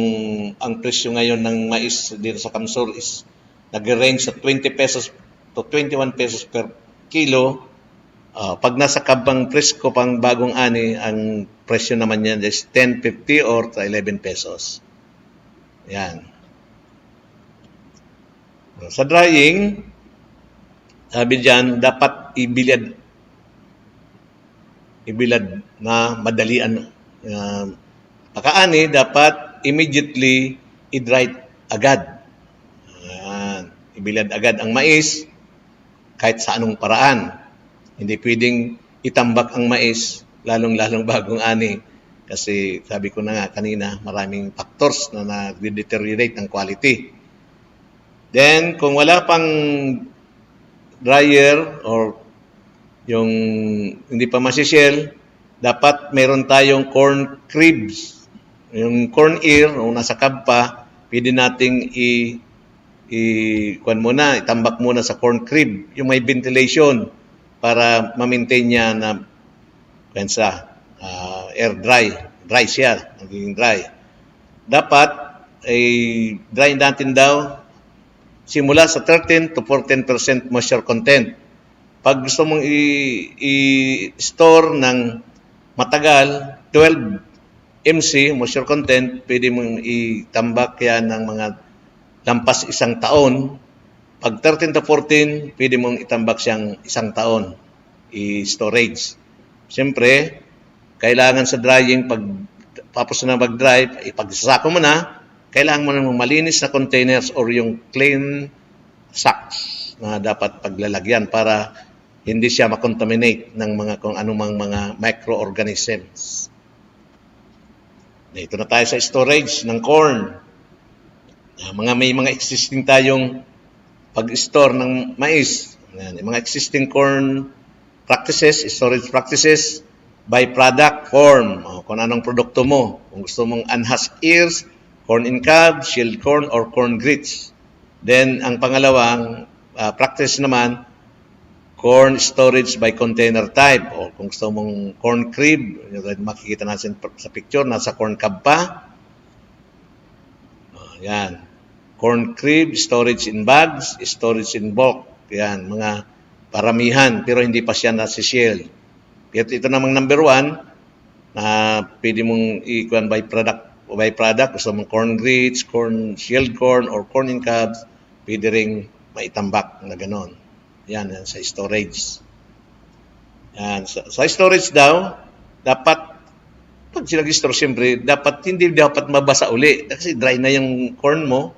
ang presyo ngayon ng mais dito sa Kamsur is nag-range sa 20 pesos to 21 pesos per kilo, pag nasa kabang presko pang bagong ani, ang presyo naman yan is 10.50 or 11 pesos. Yan. Sa drying, sabi dyan, dapat ibilad na madalian. Pagkaani, dapat immediately i-dry agad. Ibilad agad ang mais kahit sa anong paraan. Hindi pwedeng itambak ang mais, lalong-lalong bagong ani. Kasi sabi ko na nga kanina, maraming factors na nag-deteriorate ang quality. Then, kung wala pang dryer or yung hindi pa masishell, dapat meron tayong corn cribs. Yung corn ear, o nasa cab pa, pwede nating itambak muna sa corn crib, yung may ventilation para ma-maintain niya na Kwensa, air dry siya, magiging dry. Dapat ay dry natin daw simula sa 13 to 14% moisture content. Pag gusto mong i-store ng matagal, 12 MC, moisture content, pwede mong itambak yan ng mga lampas isang taon. Pag 13 to 14, pwede mong itambak siyang isang taon i-storage. Siyempre, kailangan sa drying, pag tapos na mag-dry, ipagsasako mo na, kailangan mo ng malinis na containers or yung clean sacks na dapat paglalagyan para hindi siya makontaminate ng mga kung anumang mga microorganisms. Dito na tayo sa storage ng corn. May mga existing tayong pag-store ng mais. Mga existing corn practices, storage practices, by product form. Kung anong produkto mo. Kung gusto mong unhusked ears, corn in cob, shelled corn, or corn grits. Then, ang pangalawang practice naman, corn storage by container type. O kung gusto mong corn crib, makikita natin sa picture, nasa corn cob pa. Yan. Corn crib, storage in bags, storage in bulk. Yan, mga paramihan, pero hindi pa siya nasi-shield. Ito namang number 1, na pwede mong ikuan by product. Gusto mong corn grits, corn, shelled corn, or corn in cobs, pwede ring maitambak na ganon. Yan sa storage. Yan. Sa storage daw, dapat, pag sinag-store, siyempre, hindi dapat mabasa uli. Kasi dry na yung corn mo.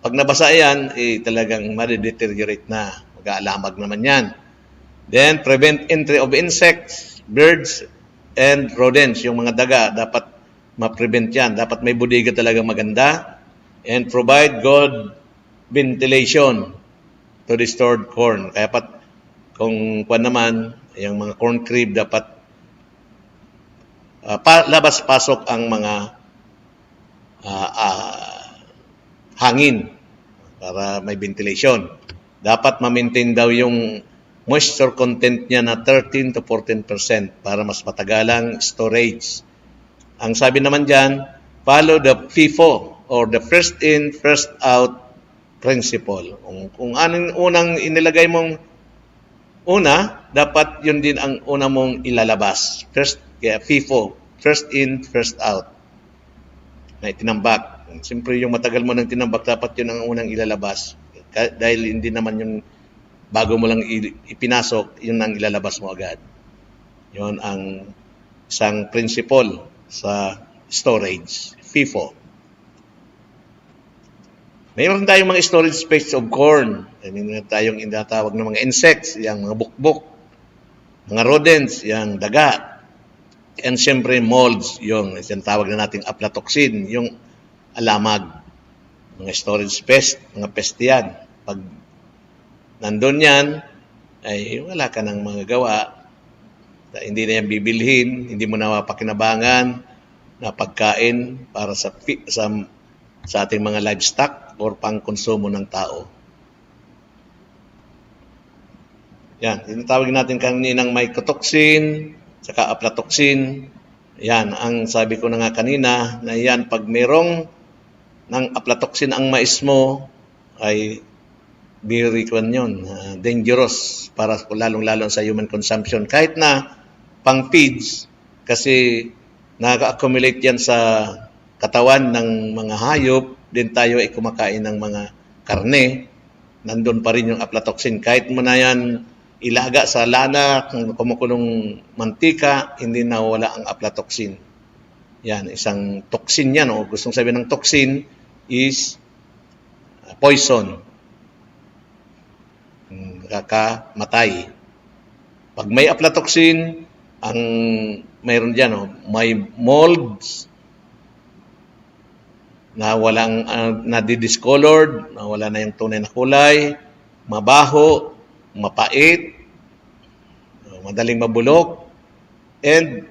Pag nabasa yan, talagang ma-deteriorate na. Mag-aalamag naman yan. Then, prevent entry of insects, birds, and rodents. Yung mga daga, dapat ma-prevent yan. Dapat may bodega talaga maganda. And provide good ventilation to the stored corn. Kaya kung naman, yung mga corn crib, dapat labas-pasok ang mga hangin para may ventilation. Dapat ma-maintain daw yung moisture content niya na 13 to 14% para mas matagalang storage. Ang sabi naman dyan, follow the FIFO or the first in, first out principle. Kung anong unang inilagay mong una, dapat yun din ang una mong ilalabas. Kaya FIFO, first in, first out. Na itinambak. Siyempre yung matagal mo nang tinambak, dapat yun ang unang ilalabas. Dahil hindi naman yung bago mo lang ipinasok, yun ang ilalabas mo agad. Yun ang isang principle sa storage, FIFO. Mayroon tayong mga storage space of corn. Mayroon tayong inatawag ng mga insects, yung mga bukbok, mga rodents, yung daga. And siyempre molds, yung tawag na nating aflatoxin, yung alamag. Mga storage pest, mga pest yan. Pag nandun yan, ay wala ka ng mga gawa. Hindi na yan bibilhin, hindi mo na mapakinabangan na pagkain para sa ating mga livestock or pang-konsumo ng tao. Yan, tinatawag natin kaninang mycotoxin, saka aflatoxin. Yan, ang sabi ko na nga kanina, na yan, pag merong ng aflatoxin ang mais mo, ay very dangerous para lalong-lalo sa human consumption. Kahit na pang feeds, kasi nag-accumulate yan sa katawan ng mga hayop, din tayo ay kumakain ng mga karne, nandun pa rin yung aflatoxin. Kahit mo na yan ilaga sa lana, kung kumukulong mantika, hindi nawala ang aflatoxin. Yan, isang toxin yan. O gustong sabihin ng toxin is poison. Nakakamatay. Pag may aflatoxin, ang mayroon dyan, may molds, na walang na-discolored, na wala na yung tunay na kulay, mabaho, mapait, madaling mabulok, and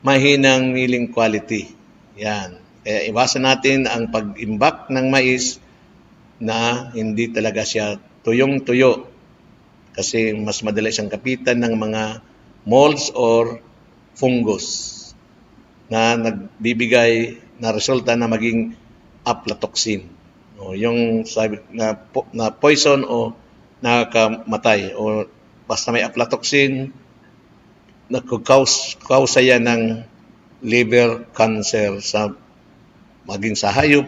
mahinang milling quality. Yan. Kaya iwasan natin ang pag-imbak ng mais na hindi talaga siya tuyong-tuyo. Kasi mas madali siyang kapitan ng mga molds or fungus na nagbibigay na resulta na maging aflatoxin. O, yung sabi, na poison o nakakamatay o basta may aflatoxin nagkukausa yan ng liver cancer maging sa hayop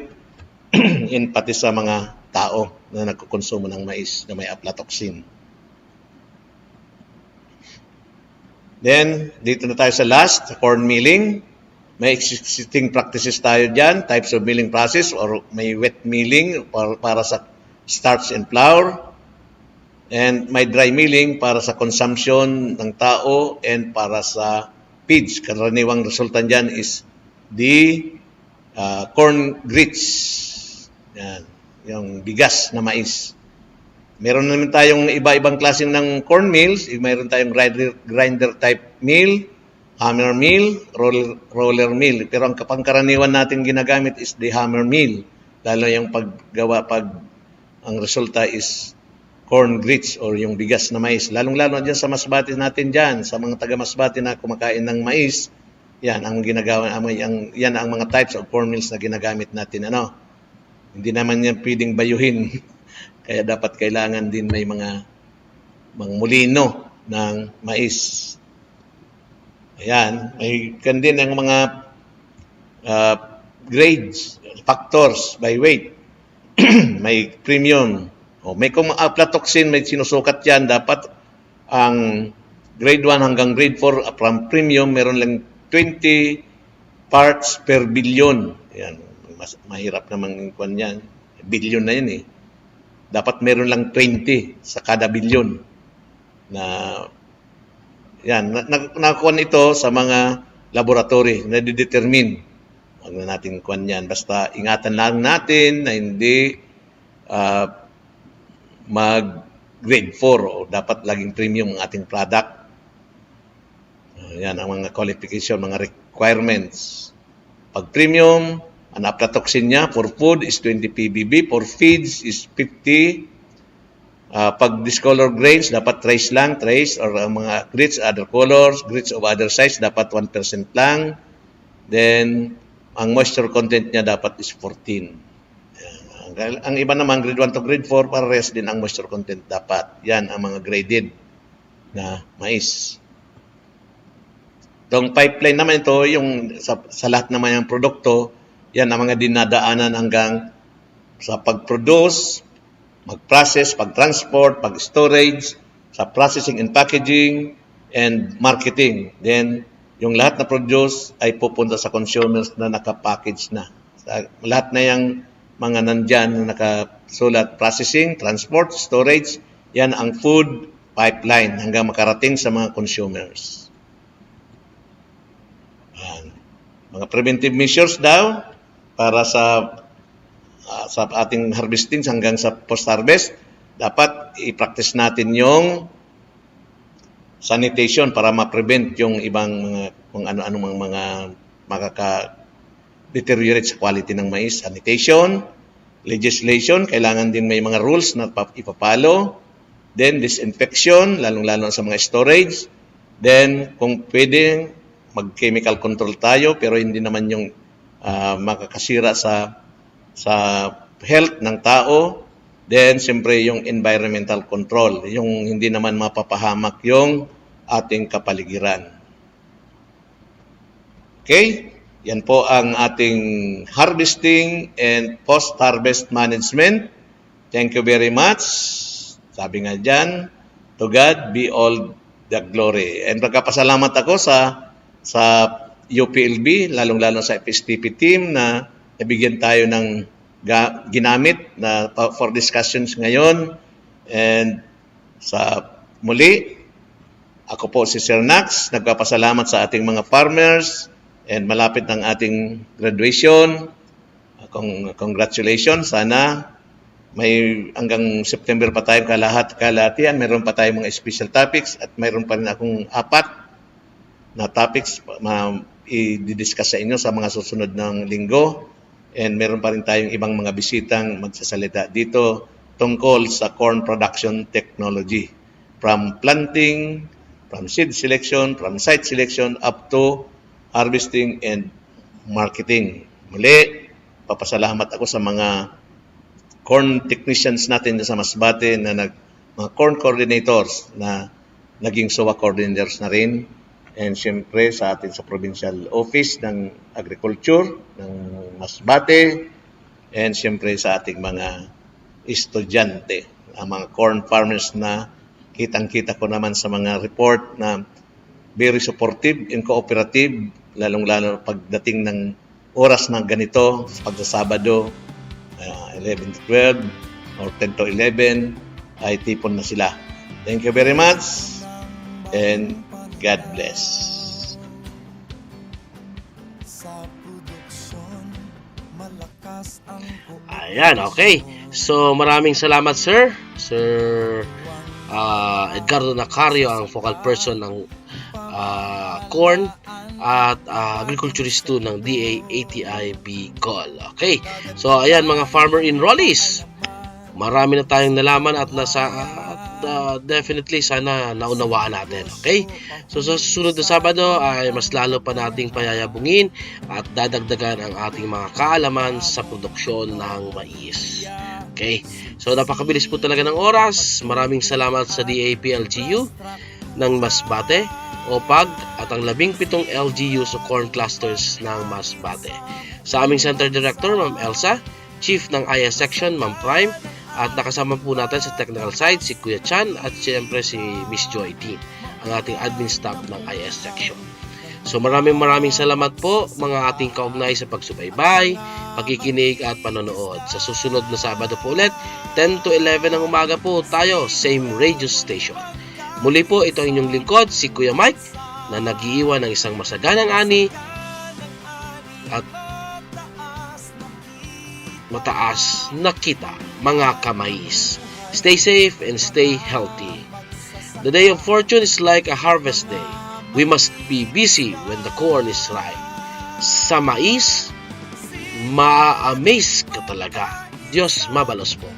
in pati sa mga tao na nagkukonsumo ng mais na may aflatoxin. Then, dito na tayo sa last, sa corn milling. May existing practices tayo dyan, types of milling process, or may wet milling para sa starch and flour, and may dry milling para sa consumption ng tao and para sa feeds. Karaniwang resulta dyan is the corn grits, yan, yung bigas na mais. Meron naman tayong iba-ibang klaseng ng corn mills. Meron tayong grinder type mill, hammer mill, roller mill. Pero ang pangkaraniwan natin ginagamit is the hammer mill. Lalo yung paggawa pag ang resulta is corn grits or yung bigas na mais. Lalong-lalo dyan sa Masbate natin dyan, sa mga taga-Masbate na kumakain ng mais, yan ang ginagawa, yan ang mga types of corn mills na ginagamit natin. Hindi naman yan pwedeng bayuhin. Kaya dapat kailangan din may mga mulino ng mais. Ayan, may din ang mga grades, factors by weight. May premium. May kung aflatoxin, may sinusukat yan. Dapat ang grade 1 hanggang grade 4 from premium, meron lang 20 parts per billion. Ayan, mahirap naman kung yan. Billion na yan eh. Dapat meron lang 20 sa kada billion na yan, nakuha ito sa mga laboratory na didetermine. Huwag na natin kuhan yan. Basta ingatan lang natin na hindi mag-grade 4 o dapat laging premium ang ating product. Yan ang mga qualification, mga requirements. Pag premium, ang aflatoxin niya for food is 20 ppb, for feeds is 50. Pag discolor grains, dapat trace lang, trace, or mga grits, other colors, grits of other size, dapat 1% lang. Then, ang moisture content niya dapat is 14. Ang iba naman, grade 1 to grade 4, parehas din ang moisture content dapat. Yan ang mga graded na mais. Itong pipeline naman ito, yung sa lahat naman yung produkto, yan ang mga dinadaanan hanggang sa pag-produce, mag-process, pag-transport, pag-storage, sa processing and packaging, and marketing. Then, yung lahat na produce ay pupunta sa consumers na nakapackage na. Lahat na yung mga nandyan na nakasulat, processing, transport, storage, yan ang food pipeline hanggang makarating sa mga consumers. Mga preventive measures daw para sa ating harvesting hanggang sa post-harvest, dapat i-practice natin yung sanitation para ma-prevent yung ibang mga kung ano-ano mga makaka-deteriorate sa quality ng mais. Sanitation, legislation, kailangan din may mga rules na ipapalo. Then, disinfection, lalong-lalo sa mga storage. Then, kung pwede, mag-chemical control tayo, pero hindi naman yung makakasira sa health ng tao. Then, siyempre, yung environmental control, yung hindi naman mapapahamak yung ating kapaligiran. Okay? Yan po ang ating harvesting and post-harvest management. Thank you very much. Sabi nga dyan, to God be all the glory. And nagkapasalamat ako sa UPLB, lalong-lalo sa FSTP team na nabigyan tayo ng ginamit na for discussions ngayon. And sa muli, ako po si Sir Nax, nagpapasalamat sa ating mga farmers and malapit ng ating graduation. Congratulations. Sana may hanggang September pa tayo kalahatian. Meron pa tayong mga special topics at meron pa rin akong 4 na topics i-discuss sa inyo sa mga susunod ng linggo. And meron pa rin tayong ibang mga bisitang magsasalita dito tungkol sa corn production technology. From planting from seed selection, from site selection up to harvesting and marketing. Muli, papasalamat ako sa mga corn technicians natin sa Masbate na mga corn coordinators na naging SOA coordinators na rin. And siyempre sa atin sa Provincial Office ng Agriculture ng Masbate, and siyempre sa ating mga estudyante, ang mga corn farmers na kitang-kita ko naman sa mga report na very supportive and cooperative, lalong-lalo pagdating ng oras na ganito, pagkasabado, 11 to 12 or 10 to 11, ay tipon na sila. Thank you very much and God bless. Sa produksyon, malakas ang Ayan, okay. So, maraming salamat, Sir Edgardo Nacario, ang focal person ng corn at agriculturist 2 ng DA-ATI Bicol. Okay, so ayan mga farmer enrollees, marami na tayong nalaman at definitely sana naunawaan natin. Okay, so sa susunod na Sabado ay mas lalo pa nating payayabungin at dadagdagan ang ating mga kaalaman sa produksyon ng mais. Okay, so napakabilis po talaga ng oras. Maraming salamat sa DAPLGU ng Masbate, OPAG at ang 17 LGU sa corn clusters ng Masbate. Sa aming Center Director, Ma'am Elsa, Chief ng IS Section, Ma'am Prime, at nakasama po natin sa technical side si Kuya Chan at siyempre si Miss Joy Dean, ang ating admin staff ng IS Section. So maraming salamat po mga ating kaugnay sa pagsubaybay, pakikinig at panonood. Sa susunod na Sabado po ulit, 10 to 11 ng umaga po tayo, same radio station. Muli po, ito ang inyong lingkod, si Kuya Mike, na nag-iiwan ng isang masaganang ani at mataas na kita, mga kamais. Stay safe and stay healthy. The day of fortune is like a harvest day. We must be busy when the corn is ripe. Sa mais, ma-amaze ka talaga. Diyos mabalos po.